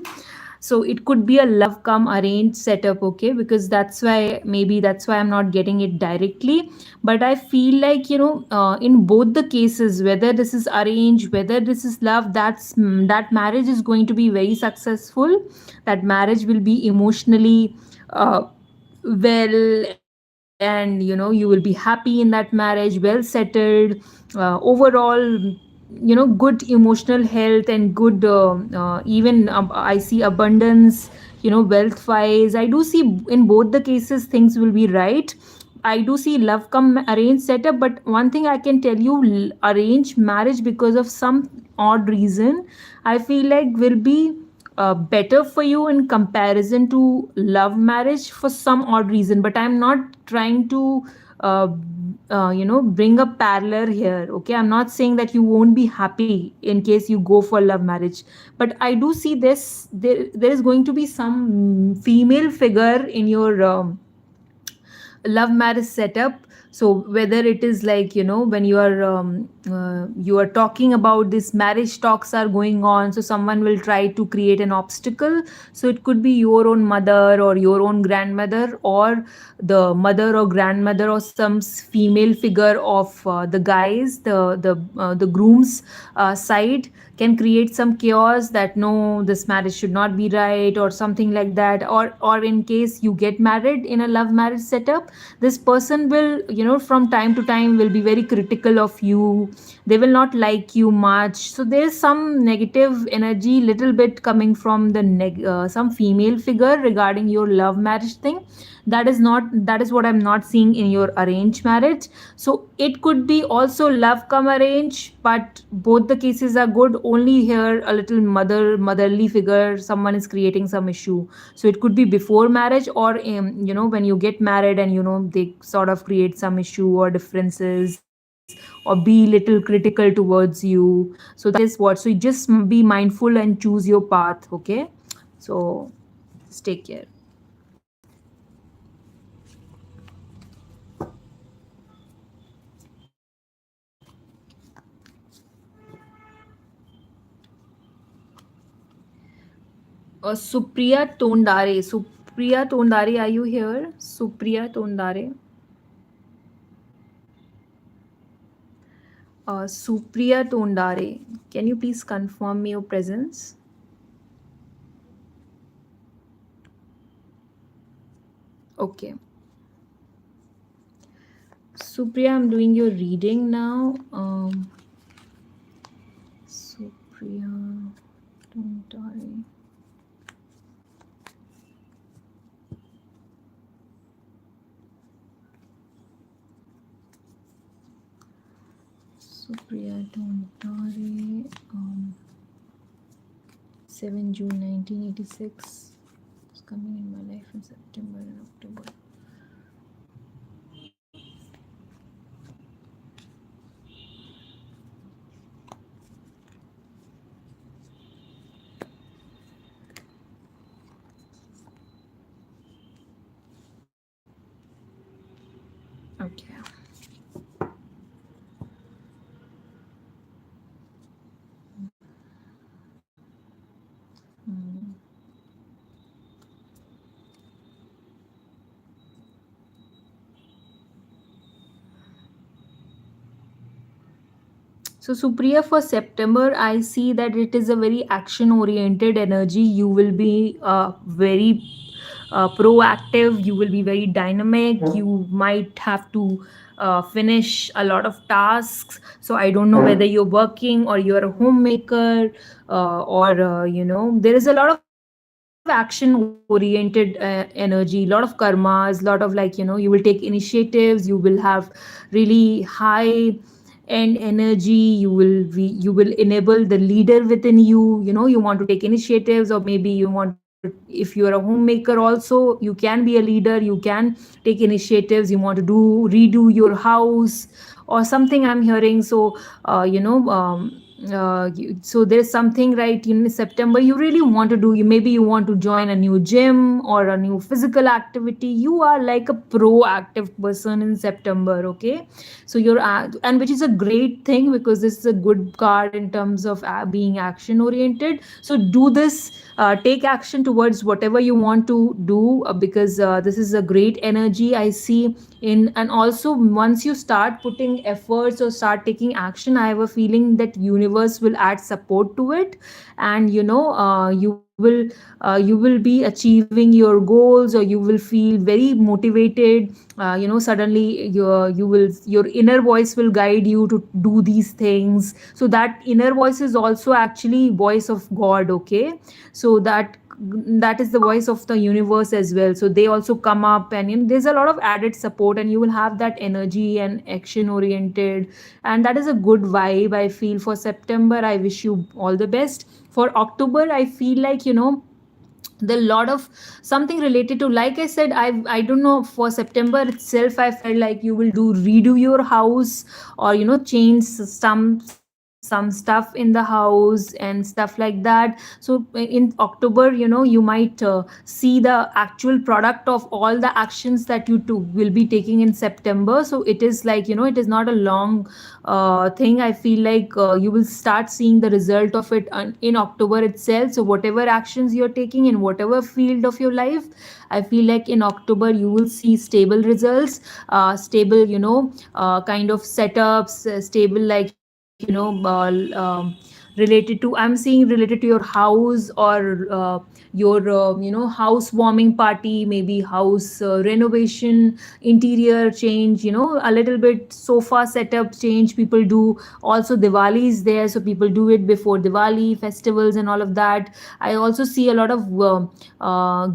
So it could be a love come arrange setup, okay, because that's why I'm not getting it directly. But I feel like, in both the cases, whether this is arranged, whether this is love, that marriage is going to be very successful. That marriage will be emotionally well, and you will be happy in that marriage, well settled, overall, good emotional health, and good even I see abundance, wealth wise. I do see in both the cases things will be right. I do see love come arranged setup, but one thing I can tell you, arranged marriage, because of some odd reason, I feel like will be better for you in comparison to love marriage for some odd reason. But I'm not trying to uh, bring a parallel here, okay? I'm not saying that you won't be happy in case you go for love marriage, but I do see there is going to be some female figure in your love marriage setup. So whether it is like, when you are talking about this, marriage talks are going on, so someone will try to create an obstacle. So it could be your own mother or your own grandmother, or the mother or grandmother, or some female figure of the guys, the groom's side, can create some chaos, that no, this marriage should not be right, or something like that. Or in case you get married in a love marriage setup, this person will, from time to time, will be very critical of you. They will not like you much. So there is some negative energy little bit coming from some female figure regarding your love marriage thing. That is what I'm not seeing in your arranged marriage. So it could be also love come arrange, but both the cases are good. Only here a little motherly figure, someone is creating some issue. So it could be before marriage, or when you get married, and they sort of create some issue or differences, or be little critical towards you. So that is what. So you just be mindful and choose your path, okay? So just take care. Supriya Tondare. Supriya Tondare, are you here? Supriya Tondare. Supriya Tondare. Can you please confirm me your presence? Okay. Supriya, I'm doing your reading now. Supriya Tondare. Supriya Tondare. 7 June 1986. It's coming in my life in September and October. Okay. Hmm. So, Supriya, for September, I see that it is a very action oriented energy. You will be very proactive, you will be very dynamic, you might have to finish a lot of tasks. So, I don't know whether you're working or you're a homemaker, or there is a lot of action oriented energy, lot of karmas, lot of like, you will take initiatives, you will have really high and energy, you will enable the leader within you. You want to take initiatives, or maybe you want to, if you are a homemaker also, you can be a leader, you can take initiatives, you want to redo your house or something, I'm hearing. So so there's something right in September you really want to do. Maybe you want to join a new gym or a new physical activity. You are like a proactive person in September, okay? So you're and which is a great thing, because this is a good card in terms of being action oriented. So do this, take action towards whatever you want to do, because this is a great energy I see in. And also, once you start putting efforts or start taking action, I have a feeling that universe will add support to it. And you will be achieving your goals, or you will feel very motivated. Suddenly your inner voice will guide you to do these things. So that inner voice is also actually voice of God, okay? So that is the voice of the universe as well. So they also come up, and there's a lot of added support, and you will have that energy and action oriented. And that is a good vibe I feel for September. I wish you all the best. For October, I feel like, the lot of something related to, like I said, I don't know, for September itself I felt like you will redo your house, or change some some stuff in the house and stuff like that. So in October, you might see the actual product of all the actions that you will be taking in September. So it is like, it is not a long thing. I feel like you will start seeing the result of it in October itself. So whatever actions you're taking in whatever field of your life, I feel like in October you will see stable results, stable, kind of setups, stable, like, related to, I'm seeing related to your house, or your housewarming party, maybe house renovation, interior change, a little bit sofa setup change people do. Also Diwali is there, so people do it before Diwali festivals and all of that. I also see a lot of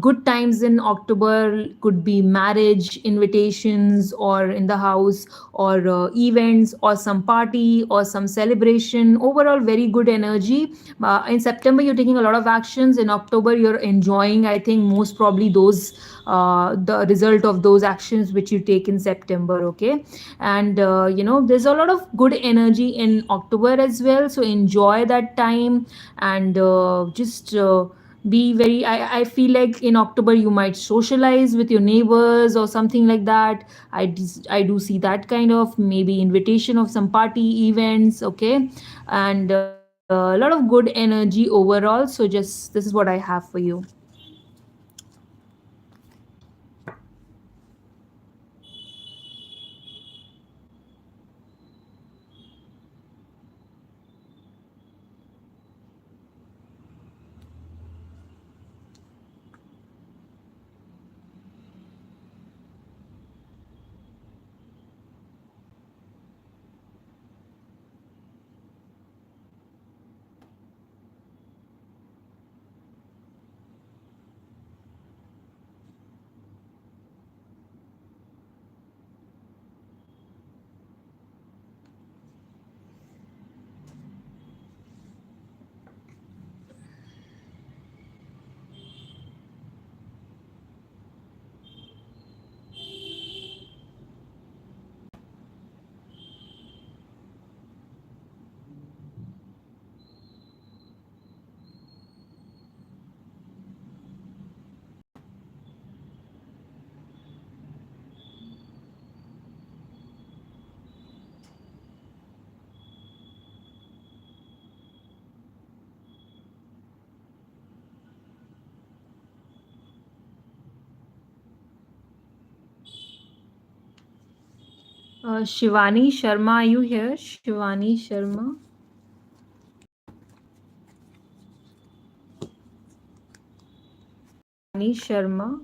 good times in October, could be marriage invitations, or in the house, or events, or some party, or some celebration. Overall, very good energy. In September, you're taking a lot of actions. In October, you're enjoying, I think, most probably those, the result of those actions which you take in September. Okay. And there's a lot of good energy in October as well, so enjoy that time. And just be very, I feel like in October you might socialize with your neighbors or something like that. I do see that kind of maybe invitation of some party events. Okay. And a lot of good energy overall. So just this is what I have for you. Shivani Sharma, are you here? Shivani Sharma. Shivani Sharma.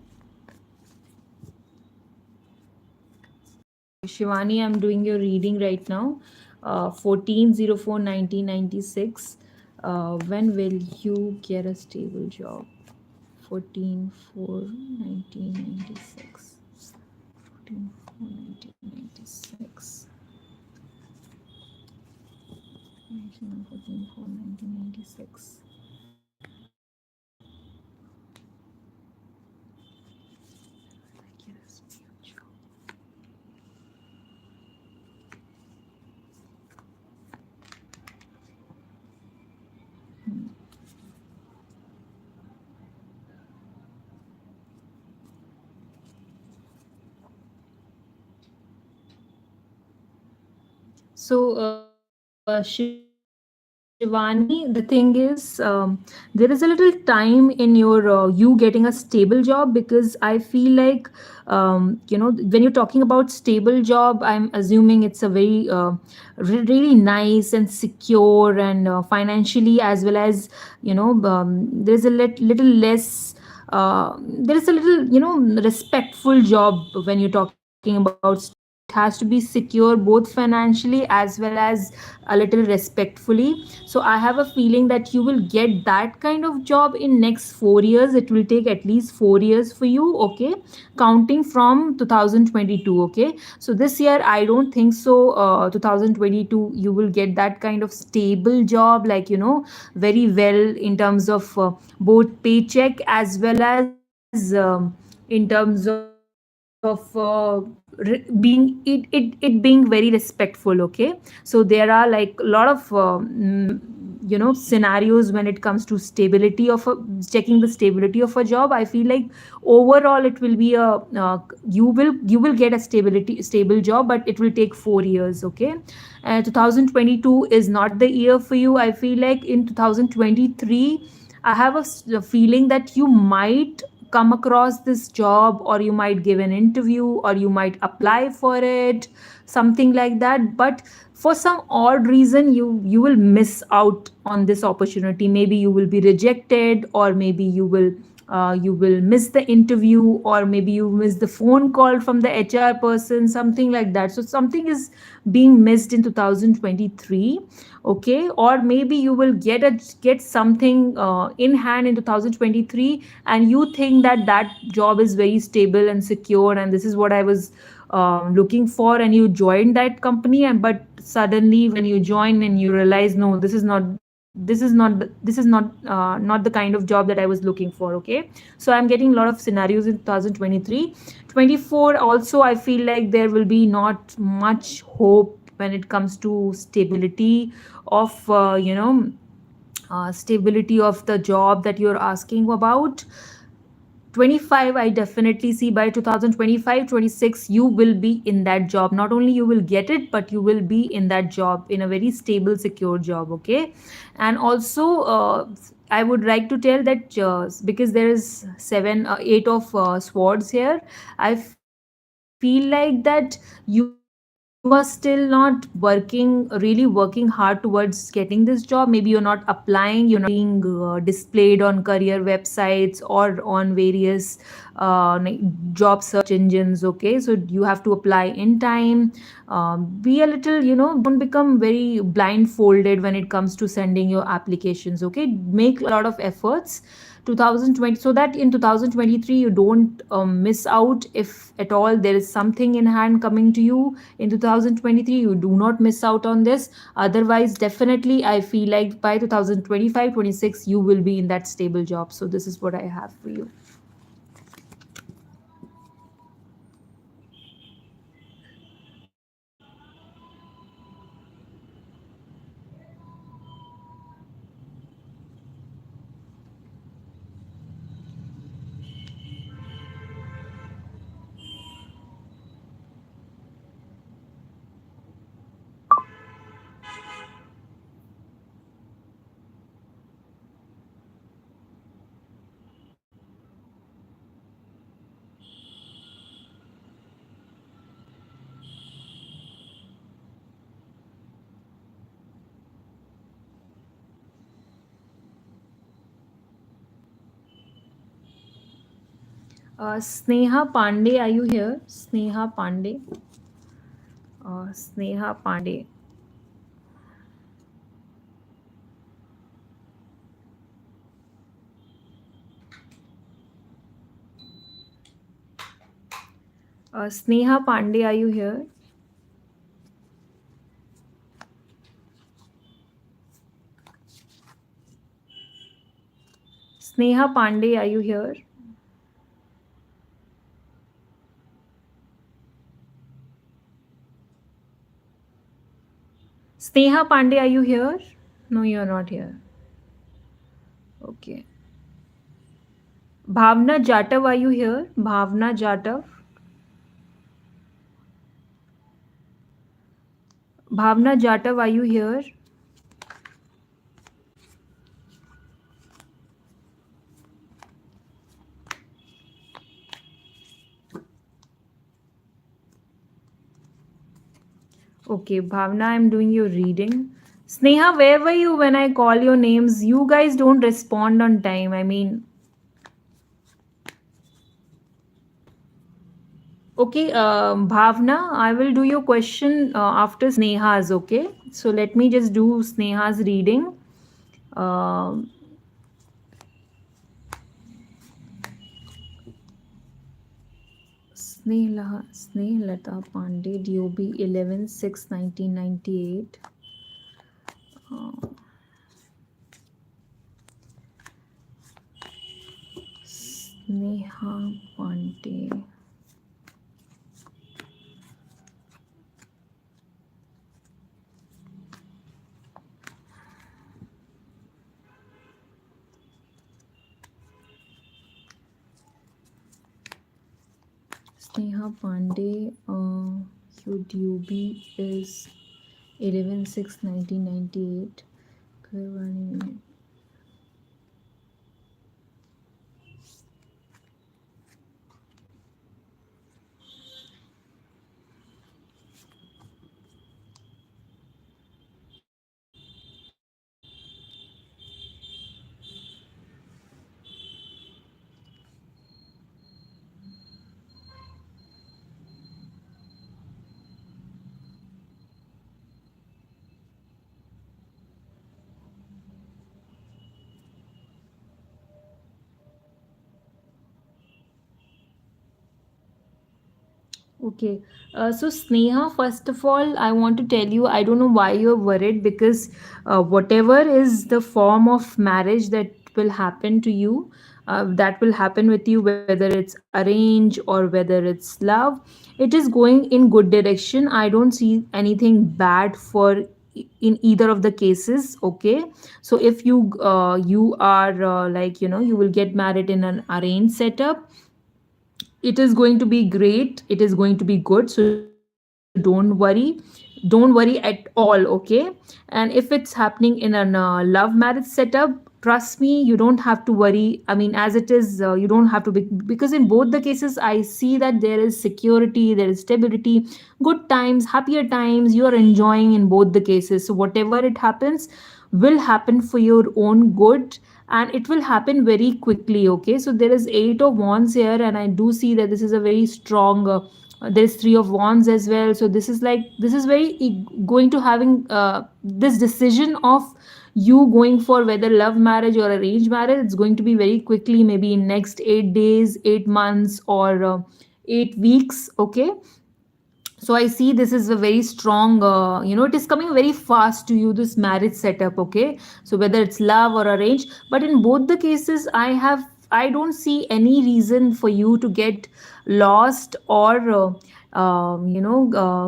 Shivani, I'm doing your reading right now. 14/04/1996. When will you get a stable job? 14/4/1996. 14/4/1996. 14/4/1996. So, Shivani, the thing is, there is a little time in your you getting a stable job, because I feel like, when you're talking about stable job, I'm assuming it's a very really nice and secure, and financially, as well as, there's a little less. There is a little, respectful job when you're talking about stable job. It has to be secure both financially as well as a little respectfully. So I have a feeling that you will get that kind of job in next 4 years. It will take at least 4 years for you. Okay, counting from 2022. Okay, so this year I don't think so. 2022 you will get that kind of stable job, like, very well, in terms of both paycheck as well as in terms of of being it being very respectful. Okay, so there are like a lot of scenarios when it comes to stability of checking the stability of a job. I feel like overall it will be a you will get a stable job, but it will take 4 years. Okay, 2022 is not the year for you. I feel like in 2023 I have a feeling that you might come across this job, or you might give an interview, or you might apply for it, something like that. But for some odd reason, you will miss out on this opportunity. Maybe you will be rejected, or maybe you will miss the interview, or maybe you miss the phone call from the HR person, something like that. So something is being missed in 2023. Okay, or maybe you will get something in hand in 2023, and you think that that job is very stable and secure, and this is what I was looking for, and you joined that company. And but suddenly when you join and you realize, no, this is not the kind of job that I was looking for. Okay, so I'm getting a lot of scenarios in 2023. 24 also, I feel like there will be not much hope when it comes to stability of stability of the job that you're asking about. 25, I definitely see by 2025, 26, you will be in that job. Not only you will get it, but you will be in that job, in a very stable, secure job. Okay, and also I would like to tell that because there is seven, eight of swords here. I feel like that you are still not really working hard towards getting this job. Maybe you're not applying, you're not being displayed on career websites or on various job search engines. Okay, so you have to apply in time. Be a little, don't become very blindfolded when it comes to sending your applications. Okay, make a lot of efforts 2020, so that in 2023 you don't miss out. If at all there is something in hand coming to you in 2023, you do not miss out on this. Otherwise, definitely I feel like by 2025, 26, you will be in that stable job. So this is what I have for you. Sneha Pandey, are you here? Sneha Pandey. Sneha Pandey. Sneha Pandey, are you here? Sneha Pandey, are you here? Sneha Pandey, are you here? No, you're not here. Okay. Bhavna Jatav, are you here? Bhavna Jatav. Bhavna Jatav, are you here? Okay, Bhavna, I'm doing your reading. Sneha, where were you when I call your names? You guys don't respond on time. I mean, okay, Bhavna, I will do your question after Sneha's. Okay, so let me just do Sneha's reading. Um Snehlata Pandey, DOB 11/6/1998. Uh, Sneha Pandey. Neha Pandey, UDUB is 11/6/1998. Okay. So, Sneha, first of all, I want to tell you, I don't know why you're worried because whatever is the form of marriage that will happen to you, that will happen with you, whether it's arrange or whether it's love, it is going in good direction. I don't see anything bad for in either of the cases. Okay. So if you are you will get married in an arranged setup, it is going to be great, it is going to be good, so don't worry at all. Okay. And if it's happening in a love marriage setup, trust me, you don't have to worry. I mean, as it is, you don't have to be, because in both the cases I see that there is security, there is stability, good times, happier times, you are enjoying in both the cases. So whatever it happens will happen for your own good, and it will happen very quickly. Okay. So there is 8 of wands here, and I do see that this is a very strong there's 3 of wands as well. So this is like, this is very going to having this decision of you going for whether love marriage or arranged marriage, it's going to be very quickly, maybe in next 8 days, 8 months, or 8 weeks. Okay. So I see this is a very strong, it is coming very fast to you, this marriage setup. Okay. So whether it's love or arrange, but in both the cases I don't see any reason for you to get lost or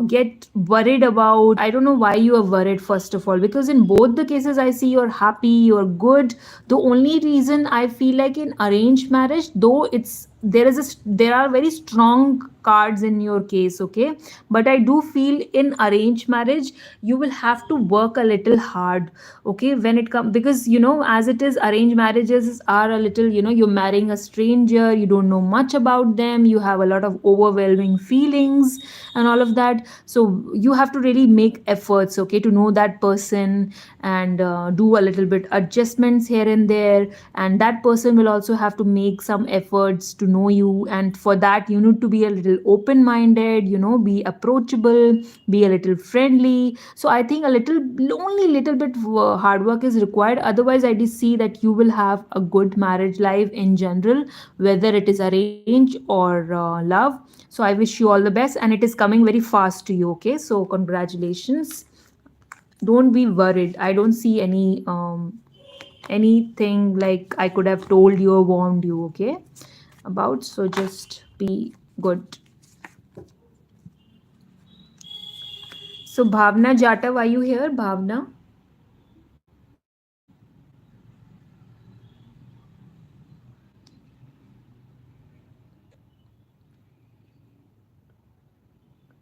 get worried about. I don't know why you are worried, first of all, because in both the cases I see you're happy, you're good. The only reason I feel like in arranged marriage, though it's there are very strong cards in your case. Okay. But I do feel in arranged marriage you will have to work a little hard. Okay. When it comes, because as it is, arranged marriages are a little, you're marrying a stranger, you don't know much about them, you have a lot of overwhelming feelings and all of that. So you have to really make efforts, okay, to know that person, and do a little bit adjustments here and there. And that person will also have to make some efforts to know you, and for that you need to be a little open minded, be approachable, be a little friendly. So I think a little, only little bit hard work is required. Otherwise I do see that you will have a good marriage life in general, whether it is arranged or love. So I wish you all the best, and it is coming very fast to you. Okay. So congratulations. Don't be worried. I don't see anything like I could have told you or warned you, okay, about. So just be good. So Bhavna Jatav, are you here, Bhavna?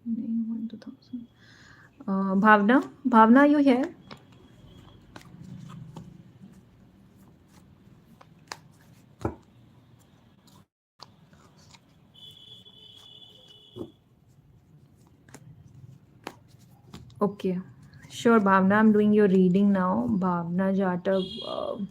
One, 2000. Bhavna, are you here? Okay, sure, Bhavna. I'm doing your reading now. Bhavna Jatav.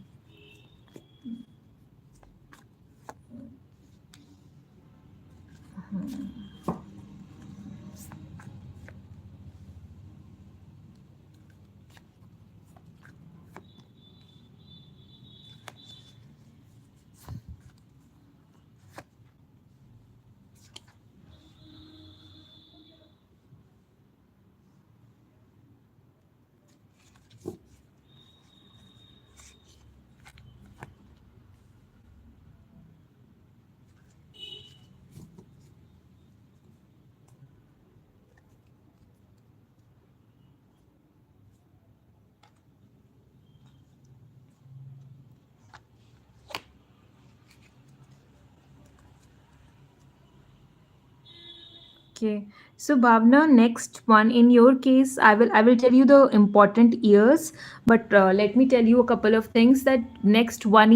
Okay. So Bhavna, next one in your case, I will tell you the important years, but let me tell you a couple of things that next 1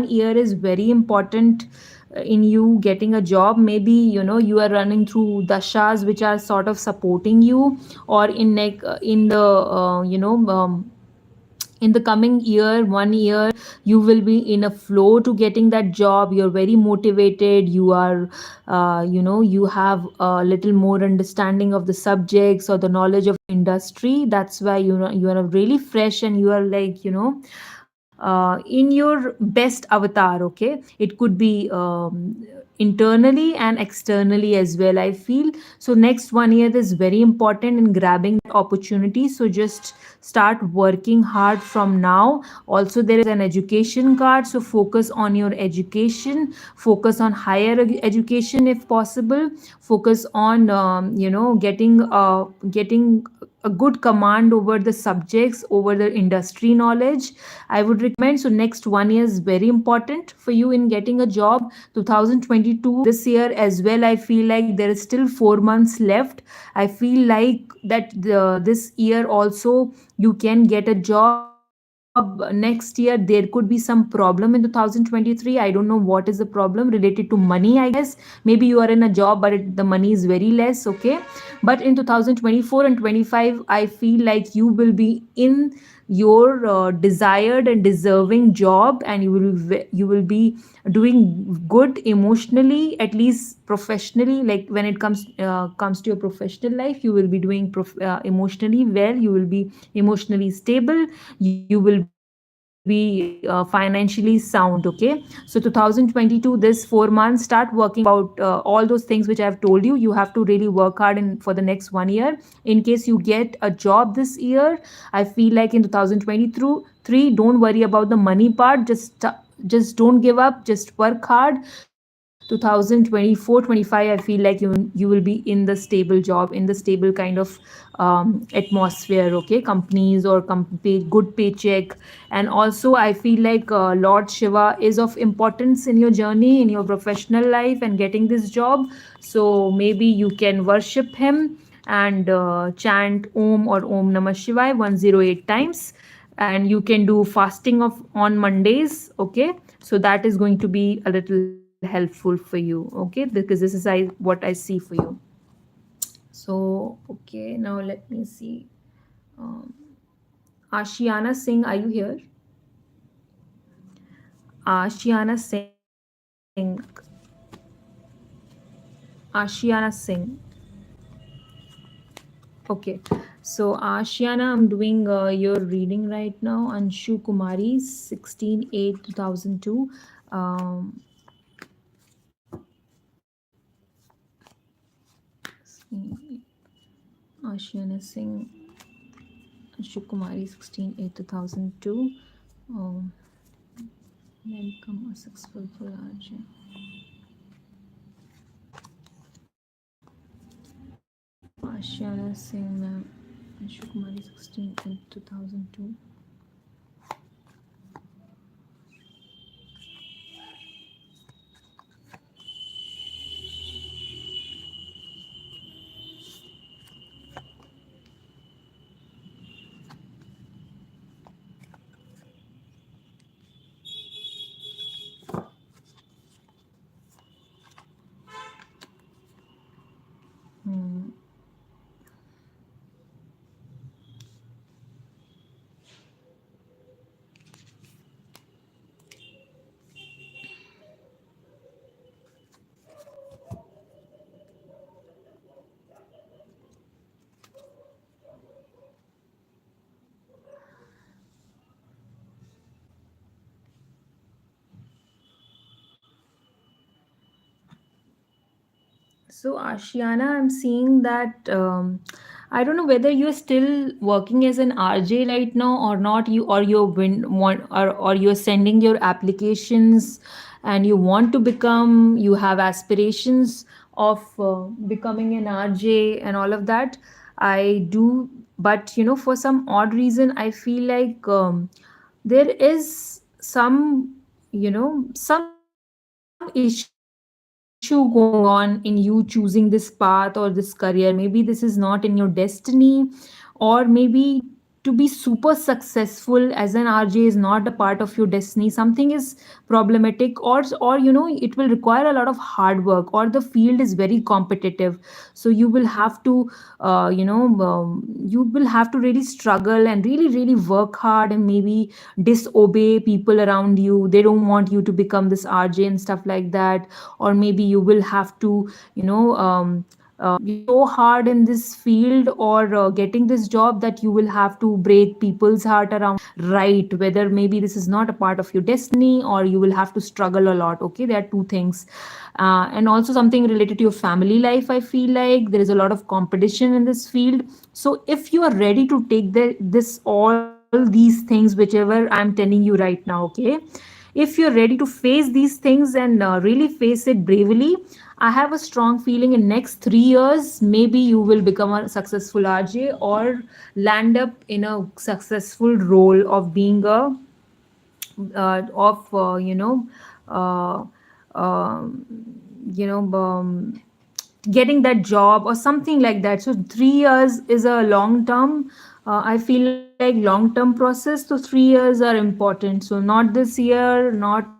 year is very important in you getting a job. Maybe you are running through dashas which are sort of supporting you, or in the in the coming year, 1 year, you will be in a flow to getting that job. You're very motivated, you are you have a little more understanding of the subjects or the knowledge of industry. That's why you are really fresh, and you are like in your best avatar. Okay, it could be internally and externally as well, I feel. So next 1 year is very important in grabbing that opportunity, so just start working hard from now. Also, there is an education card, so focus on your education, focus on higher education if possible, focus on getting a good command over the subjects, over the industry knowledge, I would recommend. So next 1 year is very important for you in getting a job. 2022, this year as well, I feel like there is still 4 months left. I feel like that this year also you can get a job. Next year there could be some problem in 2023. I don't know what is the problem related to money, I guess. Maybe you are in a job but the money is very less. Okay, but in 2024 and 25, I feel like you will be in your desired and deserving job, and you will be doing good emotionally, at least professionally. Like when it comes to your professional life, you will be doing emotionally well, you will be emotionally stable, you will be financially sound. Okay, so 2022, this 4 months, start working about all those things which I have told you. You have to really work hard for the next 1 year. In case you get a job this year, I feel like in 2023, don't worry about the money part. Just don't give up, just work hard. 2024, 25, I feel like you will be in the stable job, in the stable kind of atmosphere. Okay, companies or good paycheck. And also I feel like Lord Shiva is of importance in your journey, in your professional life, and getting this job. So maybe you can worship him and chant Om or Om Namah Shivaya 108 times. And you can do fasting of on Mondays. Okay, so that is going to be a little helpful for you. Okay, because this is what I see for you. So okay, now let me see. um, Ashiana Singh, are you here? Ashiana Singh. Ashiana Singh. Okay, so Ashiana, I'm doing your reading right now. Anshu Kumari, 16/8/2002. Um, Ashiana Singh, Anshu Kumari, 16/8/2002. Um, Welcome, a successful Arjun. Ashiana Singh, ma'am. Anshu Kumari, 16/8/2002. Hmm. So Ashiana, I'm seeing that I don't know whether you're still working as an RJ right now or not. Or you're sending your applications, and you want to become. You have aspirations of becoming an RJ and all of that. I do, but for some odd reason, I feel like there is some some issue with your issue going on in you choosing this path or this career. Maybe this is not in your destiny, or maybe to be super successful as an RJ is not a part of your destiny. Something is problematic, or it will require a lot of hard work, or the field is very competitive. So you will have to you will have to really struggle and really really work hard, and maybe disobey people around you. They don't want you to become this RJ and stuff like that. Or maybe you will have to so hard in this field, or getting this job, that you will have to break people's heart around, right? Whether maybe this is not a part of your destiny, or you will have to struggle a lot. Okay, there are two things. And also something related to your family life. I feel like there is a lot of competition in this field. So if you are ready to take this all these things, whichever I'm telling you right now, okay, if you're ready to face these things and really face it bravely, I have a strong feeling in next 3 years maybe you will become a successful RJ, or land up in a successful role of being a of uh, um, you know getting that job or something like that. So 3 years is a long term, I feel like long term process. So 3 years are important. So not this year, not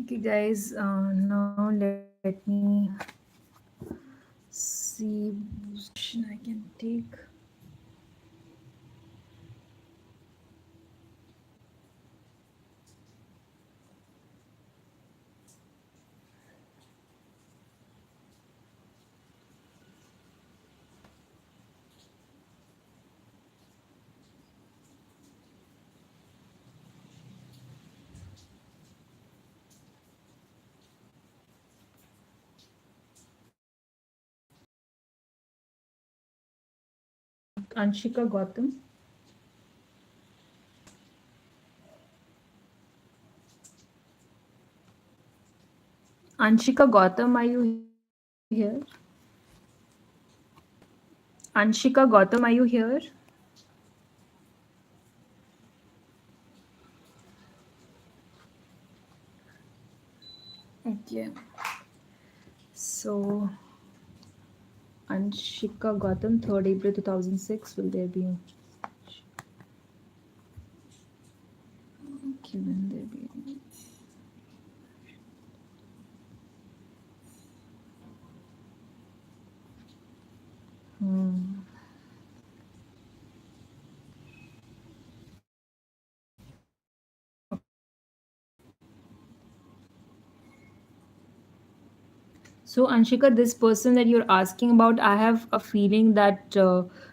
okay guys, now let me see which question I can take. Anshika Gautam. Anshika Gautam, are you here? Anshika Gautam, are you here? Okay. So, Anshika Gautam, 3rd April 2006. Will there be? Okay, will there be? Hmm. So, Anshika, this person that you're asking about, I have a feeling that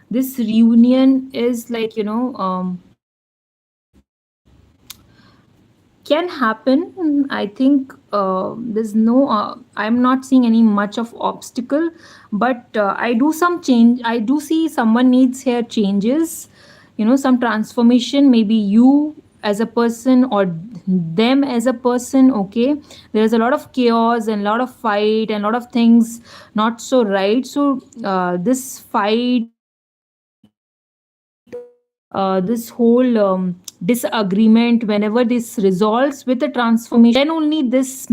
this reunion is like, can happen. I think there's no, I'm not seeing any much of obstacle, but I do some change. I do see someone needs here changes, some transformation, maybe you as a person or them as a person. Okay, there's a lot of chaos and a lot of fight and a lot of things not so right. So this fight or this whole disagreement, whenever this resolves with a transformation, then only this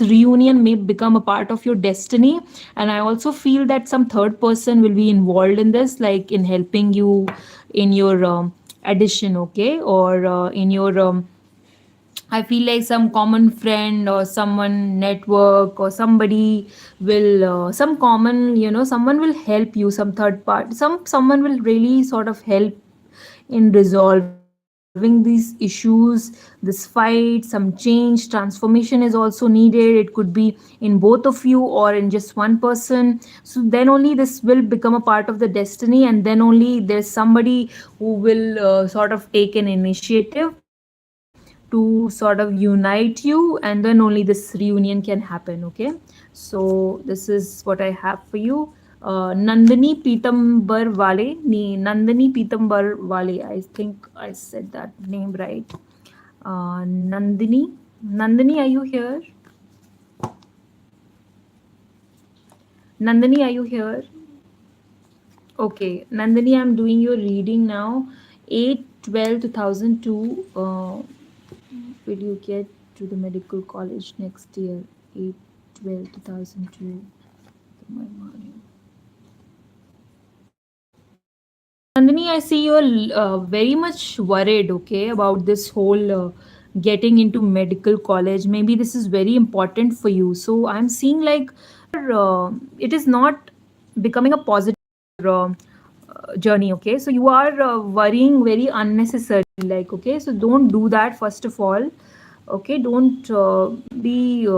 reunion may become a part of your destiny. And I also feel that some third person will be involved in this, like in helping you in your addition, okay, or in your I feel like some common friend or someone network or somebody will some common, someone will help you, some third part, someone will really sort of help in resolving these issues, this fight, some change, transformation is also needed. It could be in both of you or in just one person. So then only this will become a part of the destiny, and then only there's somebody who will sort of take an initiative to sort of unite you, and then only this reunion can happen. Okay, so this is what I have for you. Nandini Pitambar Wale, Nandini Pitambar Wale. I think I said that name right. Nandini, are you here? Nandini, are you here? Okay, Nandini, I'm doing your reading now. 8/12/2002. Will you get to the medical college next year? 8/12/2002. My mind. Nandini, I see you're very much worried, okay, about this whole getting into medical college. Maybe this is very important for you. So I'm seeing like it is not becoming a positive journey, okay? So you are worrying very unnecessarily, like, okay? So don't do that, first of all, okay? Don't be.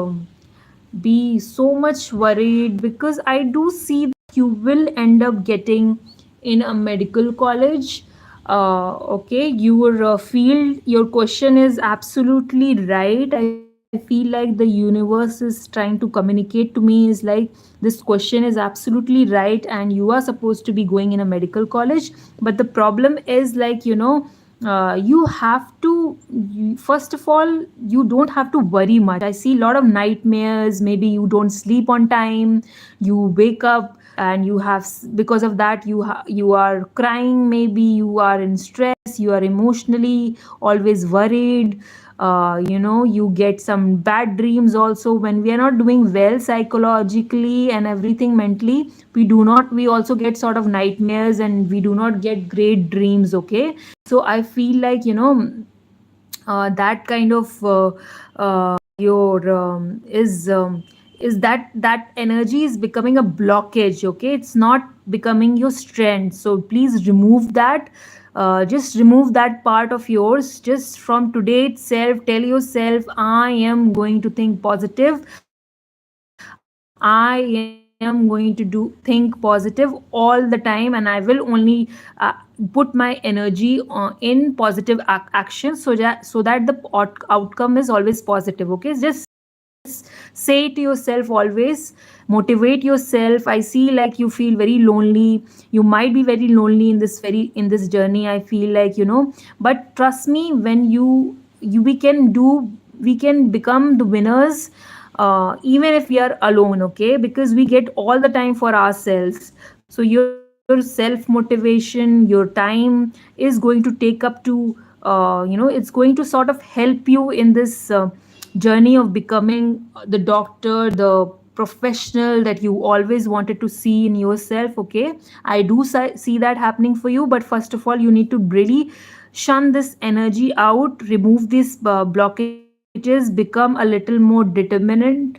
Be so much worried, because I do see that you will end up getting in a medical college. Okay, your field, your question is absolutely right. I feel like the universe is trying to communicate to me is like, this question is absolutely right and you are supposed to be going in a medical college. But the problem is like, you have to first of all, you don't have to worry much. I see a lot of nightmares, maybe you don't sleep on time, you wake up and you have, because of that you are crying, maybe you are in stress, you are emotionally always worried. You get some bad dreams also when we are not doing well psychologically and everything mentally. We also get sort of nightmares and we do not get great dreams, okay? So I feel like, that kind of your is that energy is becoming a blockage, okay? It's not becoming your strength, so please remove that. Just remove that part of yours. Just from today itself, tell yourself, I am going to think positive, I am going to think positive all the time, and I will only put my energy in positive action, so that the outcome is always positive, okay? Just say to yourself always, motivate yourself. I see like you feel very lonely, you might be very lonely in this journey, I feel like, but trust me, when we can become the winners, even if we are alone, okay? Because we get all the time for ourselves. So your self motivation, your time is going to take up to it's going to sort of help you in this journey of becoming the doctor, the professional that you always wanted to see in yourself, okay? I do see that happening for you, but first of all, you need to really shun this energy out, remove these blockages, become a little more determined,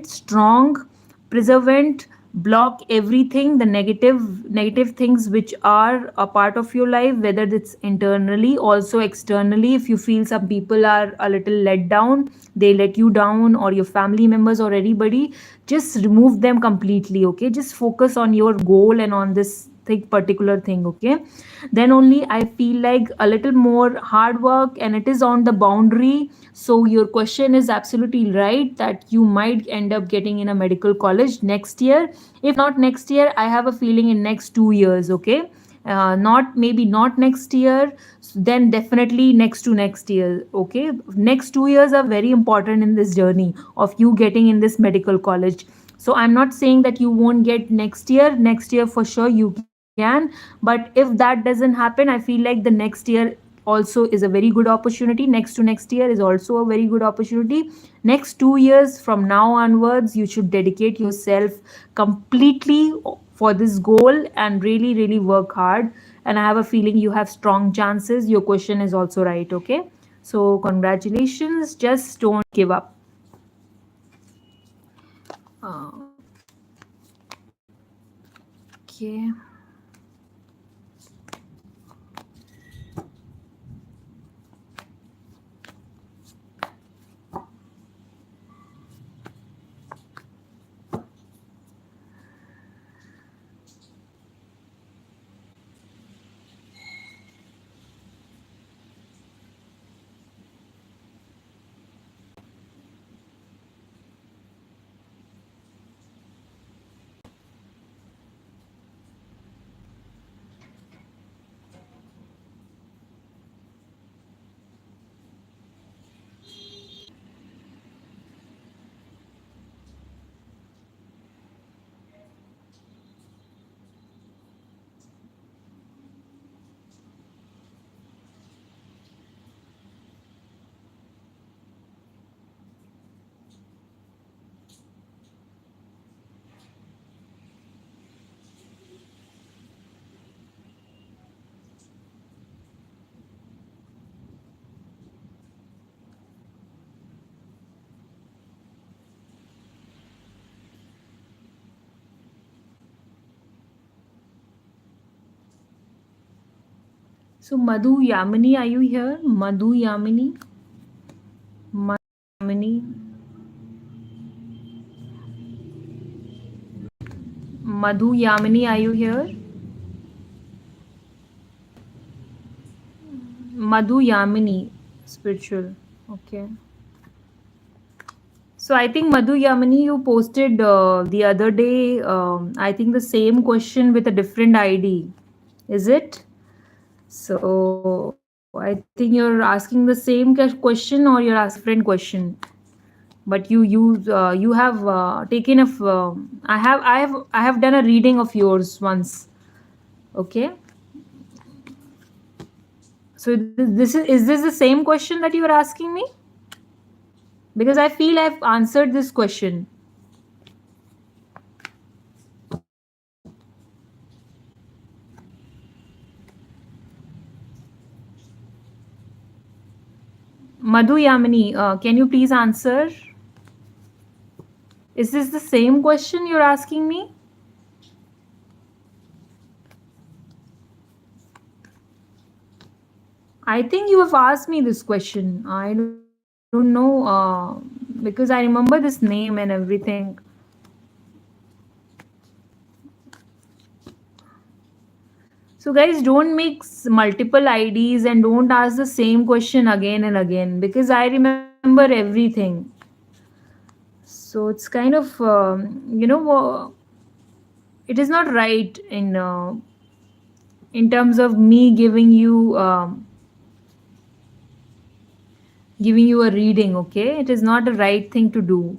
strong, perseverant, block everything, the negative things which are a part of your life, whether it's internally, also externally. If you feel some people are a little let down, they let you down, or your family members or anybody, just remove them completely. Okay, just focus on your goal and on this particular thing. Okay, then only I feel like a little more hard work, and it is on the boundary. So your question is absolutely right that you might end up getting in a medical college next year. If not next year, I have a feeling in next 2 years. Okay, not maybe not next year, then definitely next to next year. Okay, next 2 years are very important in this journey of you getting in this medical college. So I'm not saying that you won't get next year. Next year for sure you can, but if that doesn't happen, I feel like the next year also is a very good opportunity. Next to next year is also a very good opportunity. Next 2 years from now onwards, you should dedicate yourself completely for this goal and really, really work hard. And I have a feeling you have strong chances. Your question is also right. Okay, so congratulations, just don't give up. uh, okay. So Madhu Yamini, are you here? Madhu Yamini? Madhu Yamini? Madhu Yamini, are you here? Madhu Yamini, spiritual. Okay. So I think Madhu Yamini, you posted the other day, I think the same question with a different ID. Is it? So I think you're asking the same question, or you're asking a different question. But you have taken a I have done a reading of yours once. Okay. So this the same question that you are asking me? Because I feel I've answered this question. Madhu Yamini, can you please answer? Is this the same question you're asking me? I think you have asked me this question. I don't know, because I remember this name and everything. So, guys, don't mix multiple IDs and don't ask the same question again and again, because I remember everything. So, it's kind of, it is not right in terms of me giving you a reading. Okay, it is not the right thing to do.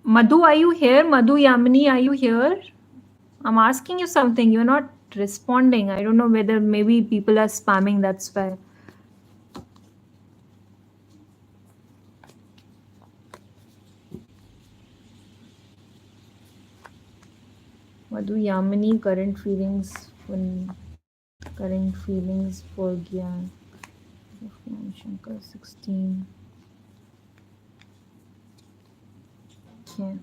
Madhu, are you here? Madhu Yamini, are you here? I'm asking you something. You're not responding. I don't know whether maybe people are spamming. That's why. Madhu Yamini, current feelings when current feelings for Gyan. Shankar 16. Okay.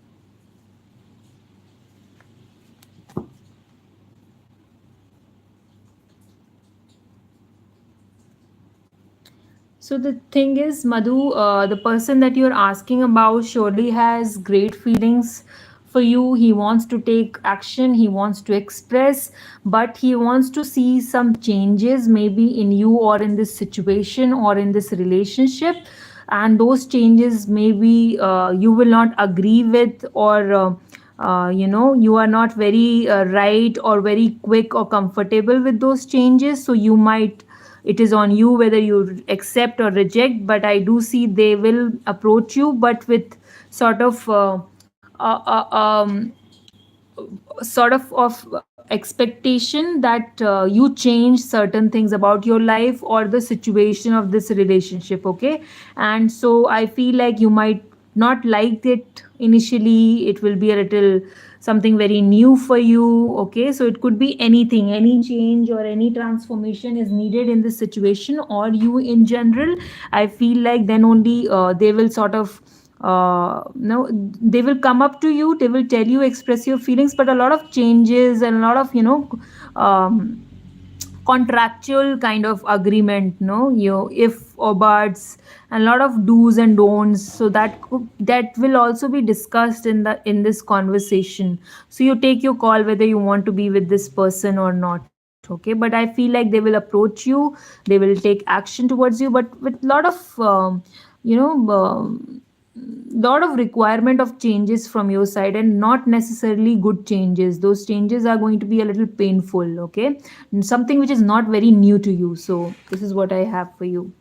So the thing is, Madhu, the person that you're asking about surely has great feelings for you. He wants to take action, he wants to express, but he wants to see some changes maybe in you or in this situation or in this relationship. And those changes maybe you will not agree with, or you are not very right or very quick or comfortable with those changes. So you might, it is on you whether you accept or reject, but I do see they will approach you, but with sort of expectation that you change certain things about your life or the situation of this relationship. Okay, and so I feel like you might not like it initially. It will be a little something very new for you. Okay, so it could be anything, any change or any transformation is needed in this situation or you in general. I feel like then only they will sort of no, they will come up to you, they will tell you, express your feelings, but a lot of changes and a lot of um, contractual kind of agreement, no, if or buts, and a lot of do's and don'ts. So that will also be discussed in this conversation. So you take your call whether you want to be with this person or not. Okay, but I feel like they will approach you, they will take action towards you, but with a lot of you know lot of requirement of changes from your side, and not necessarily good changes. Those changes are going to be a little painful. Okay, and something which is not very new to you. So this is what I have for you.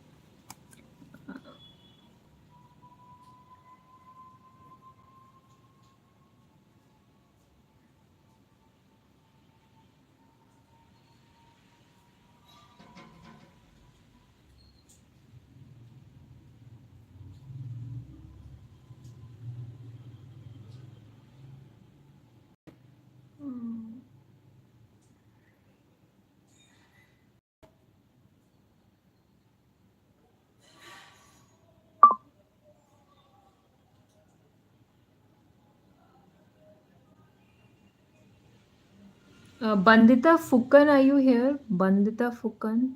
Bandita Fukan, are you here? Bandita Fukan.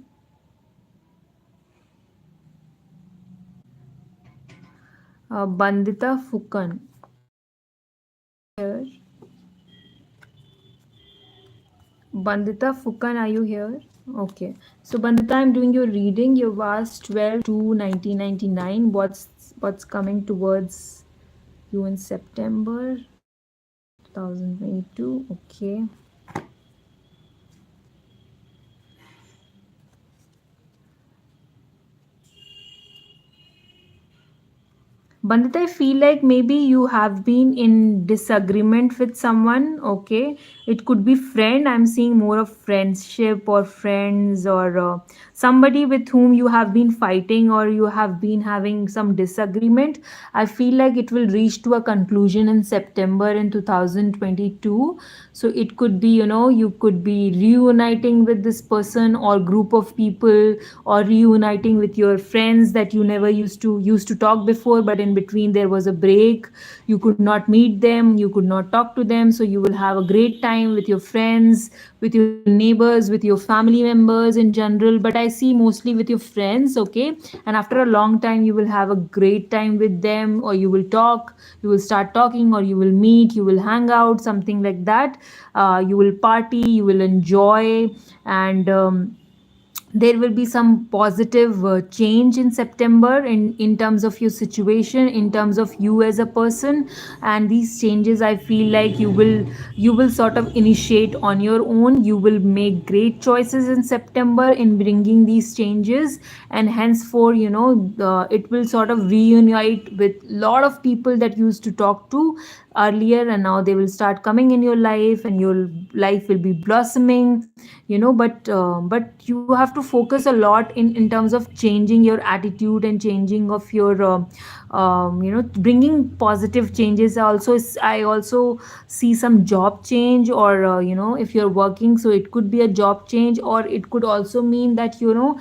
Bandita Fukan. Here. Bandita Fukan, are you here? Okay. So Bandita, I'm doing your reading. You've asked 12 to 1999. What's coming towards you in September 2022? Okay. Bandit, I feel like maybe you have been in disagreement with someone. Okay, it could be friend. I'm seeing more of friendship or friends, or somebody with whom you have been fighting or you have been having some disagreement. I feel like it will reach to a conclusion in September in 2022. So it could be, you could be reuniting with this person or group of people, or reuniting with your friends that you never used to talk before, but in between there was a break. You could not meet them, you could not talk to them, so you will have a great time with your friends, with your neighbors, with your family members in general, but I see mostly with your friends. Okay, and after a long time you will have a great time with them, or you will talk, you will start talking, or you will meet, you will hang out, something like that. You will party, you will enjoy, and there will be some positive change in September in terms of your situation, in terms of you as a person. And these changes, I feel like you will sort of initiate on your own. You will make great choices in September in bringing these changes, and henceforth, it will sort of reunite with lot of people that you used to talk to earlier, and now they will start coming in your life, and your life will be blossoming. But you have to to focus a lot in terms of changing your attitude and changing of your bringing positive changes. I also see some job change, or if you're working, so it could be a job change, or it could also mean that your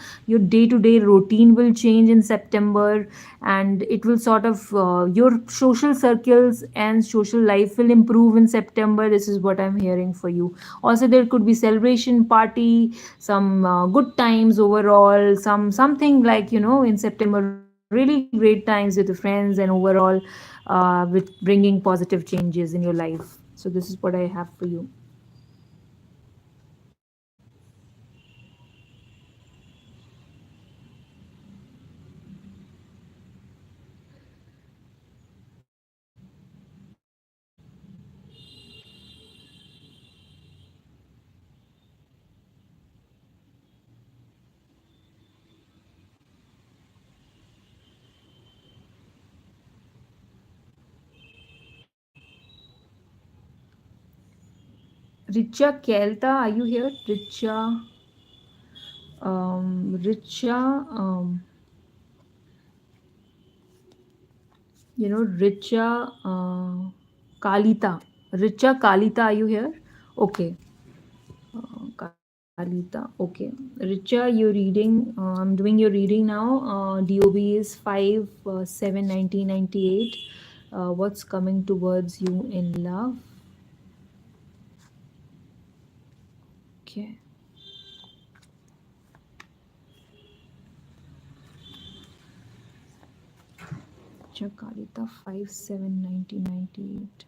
day to day routine will change in September, and it will sort of your social circles and social life will improve in September. This is what I'm hearing for you. Also, there could be celebration party, some good times overall, something like in September, really great times with the friends, and overall with bringing positive changes in your life. So this is what I have for you. Richa Kelta, are you here? Richa, Richa Kalita. Richa Kalita, are you here? Okay. Kalita. Okay. Richa, you're reading. I'm doing your reading now. DOB is 5/7/1998. What's coming towards you in love? Okay. Richa Kalita, 5/7/1998.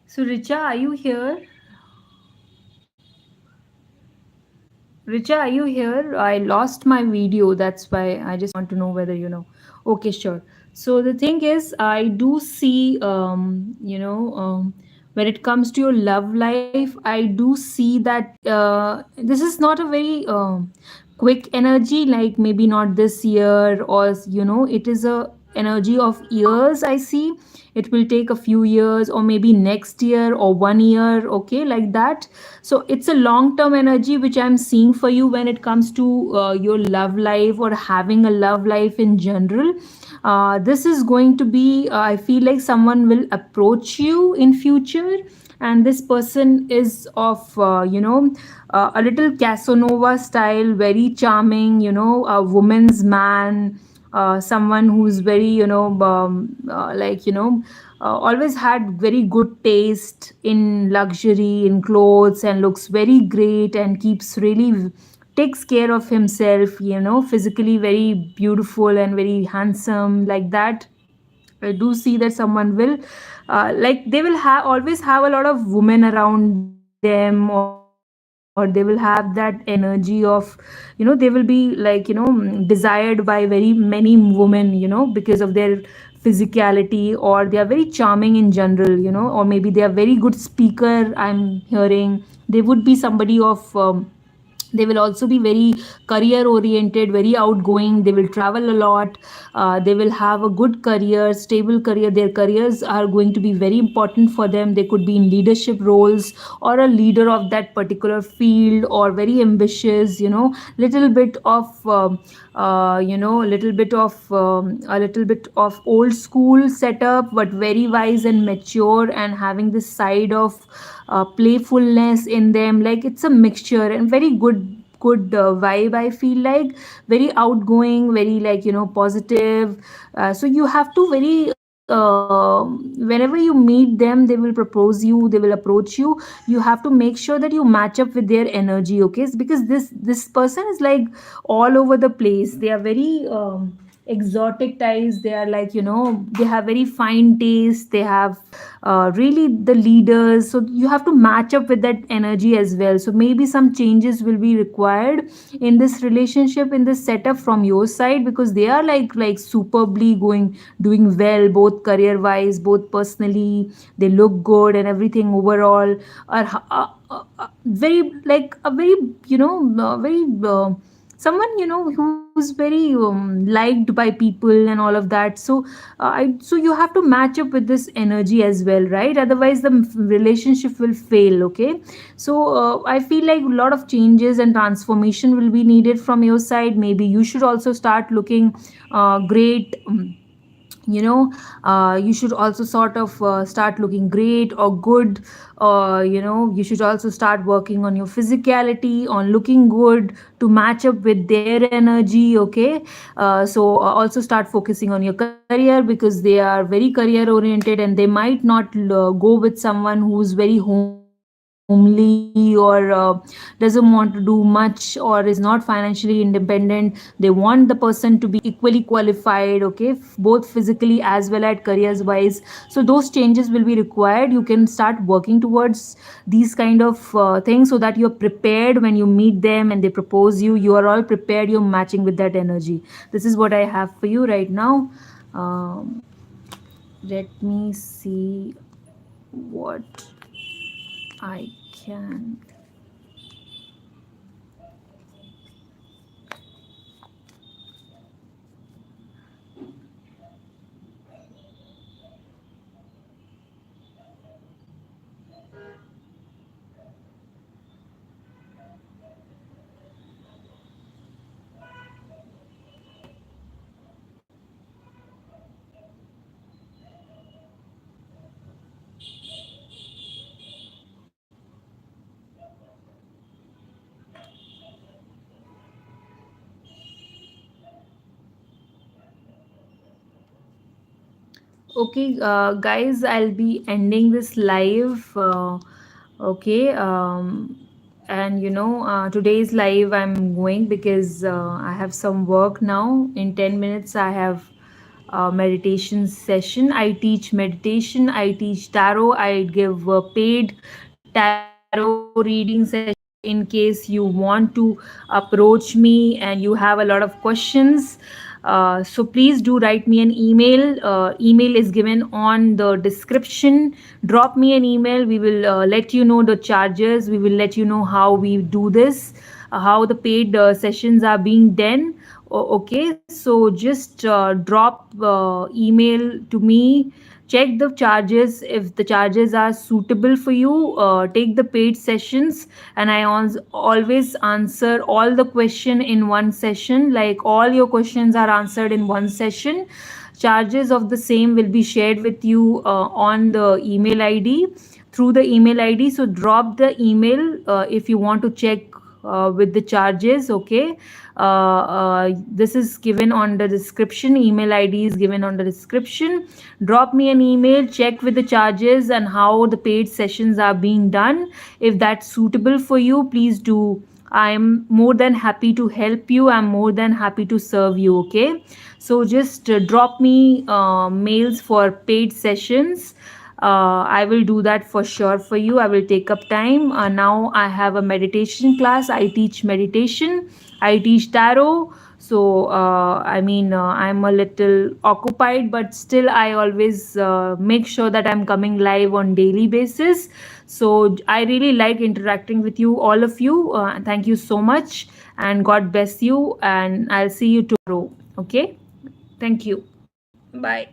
So, Richa, are you here? Richa, are you here? I lost my video. That's why I just want to know whether you know. Okay, sure. So the thing is, I do see, when it comes to your love life, I do see that this is not a very quick energy. Like maybe not this year, or it is a energy of years. I see it will take a few years, or maybe next year or 1 year. Okay, like that. So it's a long term energy which I'm seeing for you when it comes to your love life or having a love life in general. This is going to be, I feel like someone will approach you in future, and this person is of a little Casanova style, very charming, a woman's man, someone who's very always had very good taste in luxury, in clothes, and looks very great, and keeps really takes care of himself, physically very beautiful and very handsome, like that. I do see that someone will, like they will have always have a lot of women around them, or they will have that energy of, they will be like, desired by very many women, because of their physicality, or they are very charming in general, or maybe they are very good speaker, I'm hearing. They would be somebody of, they will also be very career oriented, very outgoing, they will travel a lot, they will have a good career, stable career, their careers are going to be very important for them. They could be in leadership roles, or a leader of that particular field, or very ambitious, little bit of, a little bit of old school setup, but very wise and mature, and having this side of playfulness in them. Like it's a mixture and very good vibe, I feel like. Very outgoing, very, like, positive. So you have to very, whenever you meet them, they will propose you, they will approach you. You have to make sure that you match up with their energy, okay? Because this person is like all over the place. They are very, exotic types. They are like, they have very fine taste. They have, really the leaders. So you have to match up with that energy as well. So maybe some changes will be required in this relationship, in this setup from your side, because they are like superbly going, doing well, both career wise, both personally. They look good and everything overall. Are very, like a very, very, someone, who's very, liked by people and all of that. So so you have to match up with this energy as well, right? Otherwise the relationship will fail, okay? So I feel like a lot of changes and transformation will be needed from your side. Maybe you should also start looking great, you should also sort of start looking great or good. You should also start working on your physicality, on looking good, to match up with their energy, okay? So also start focusing on your career, because they are very career oriented, and they might not go with someone who's very homely, or doesn't want to do much, or is not financially independent. They want the person to be equally qualified, okay, both physically as well as careers wise. So those changes will be required. You can start working towards these kind of things, so that you're prepared when you meet them and they propose you. You are all prepared, you're matching with that energy. This is what I have for you right now. um, Let me see what I can. Okay, guys, I'll be ending this live. Okay, and today's live I'm going because I have some work now. In 10 minutes, I have a meditation session. I teach meditation, I teach tarot, I give paid tarot reading session. In case you want to approach me and you have a lot of questions, so please do write me an email. Email is given on the description. Drop me an email. We will let you know the charges. We will let you know how we do this, how the paid sessions are being done. Okay, so just drop email to me. Check the charges. If the charges are suitable for you, take the paid sessions, and I always answer all the question in one session. Like all your questions are answered in one session. Charges of the same will be shared with you on the email ID, through the email ID. So drop the email if you want to check with the charges, okay? This is given on the description. Email ID is given on the description. Drop me an email, check with the charges and how the paid sessions are being done. If that's suitable for you, please do I'm more than happy to help you. I'm more than happy to serve you. Okay. So just drop me mails for paid sessions. I will do that for sure for you. I will take up time. Now I have a meditation class. I teach meditation. I teach tarot. So I'm a little occupied, but still I always make sure that I'm coming live on daily basis. So I really like interacting with you, all of you. Thank you so much, and God bless you. And I'll see you tomorrow. Okay. Thank you. Bye.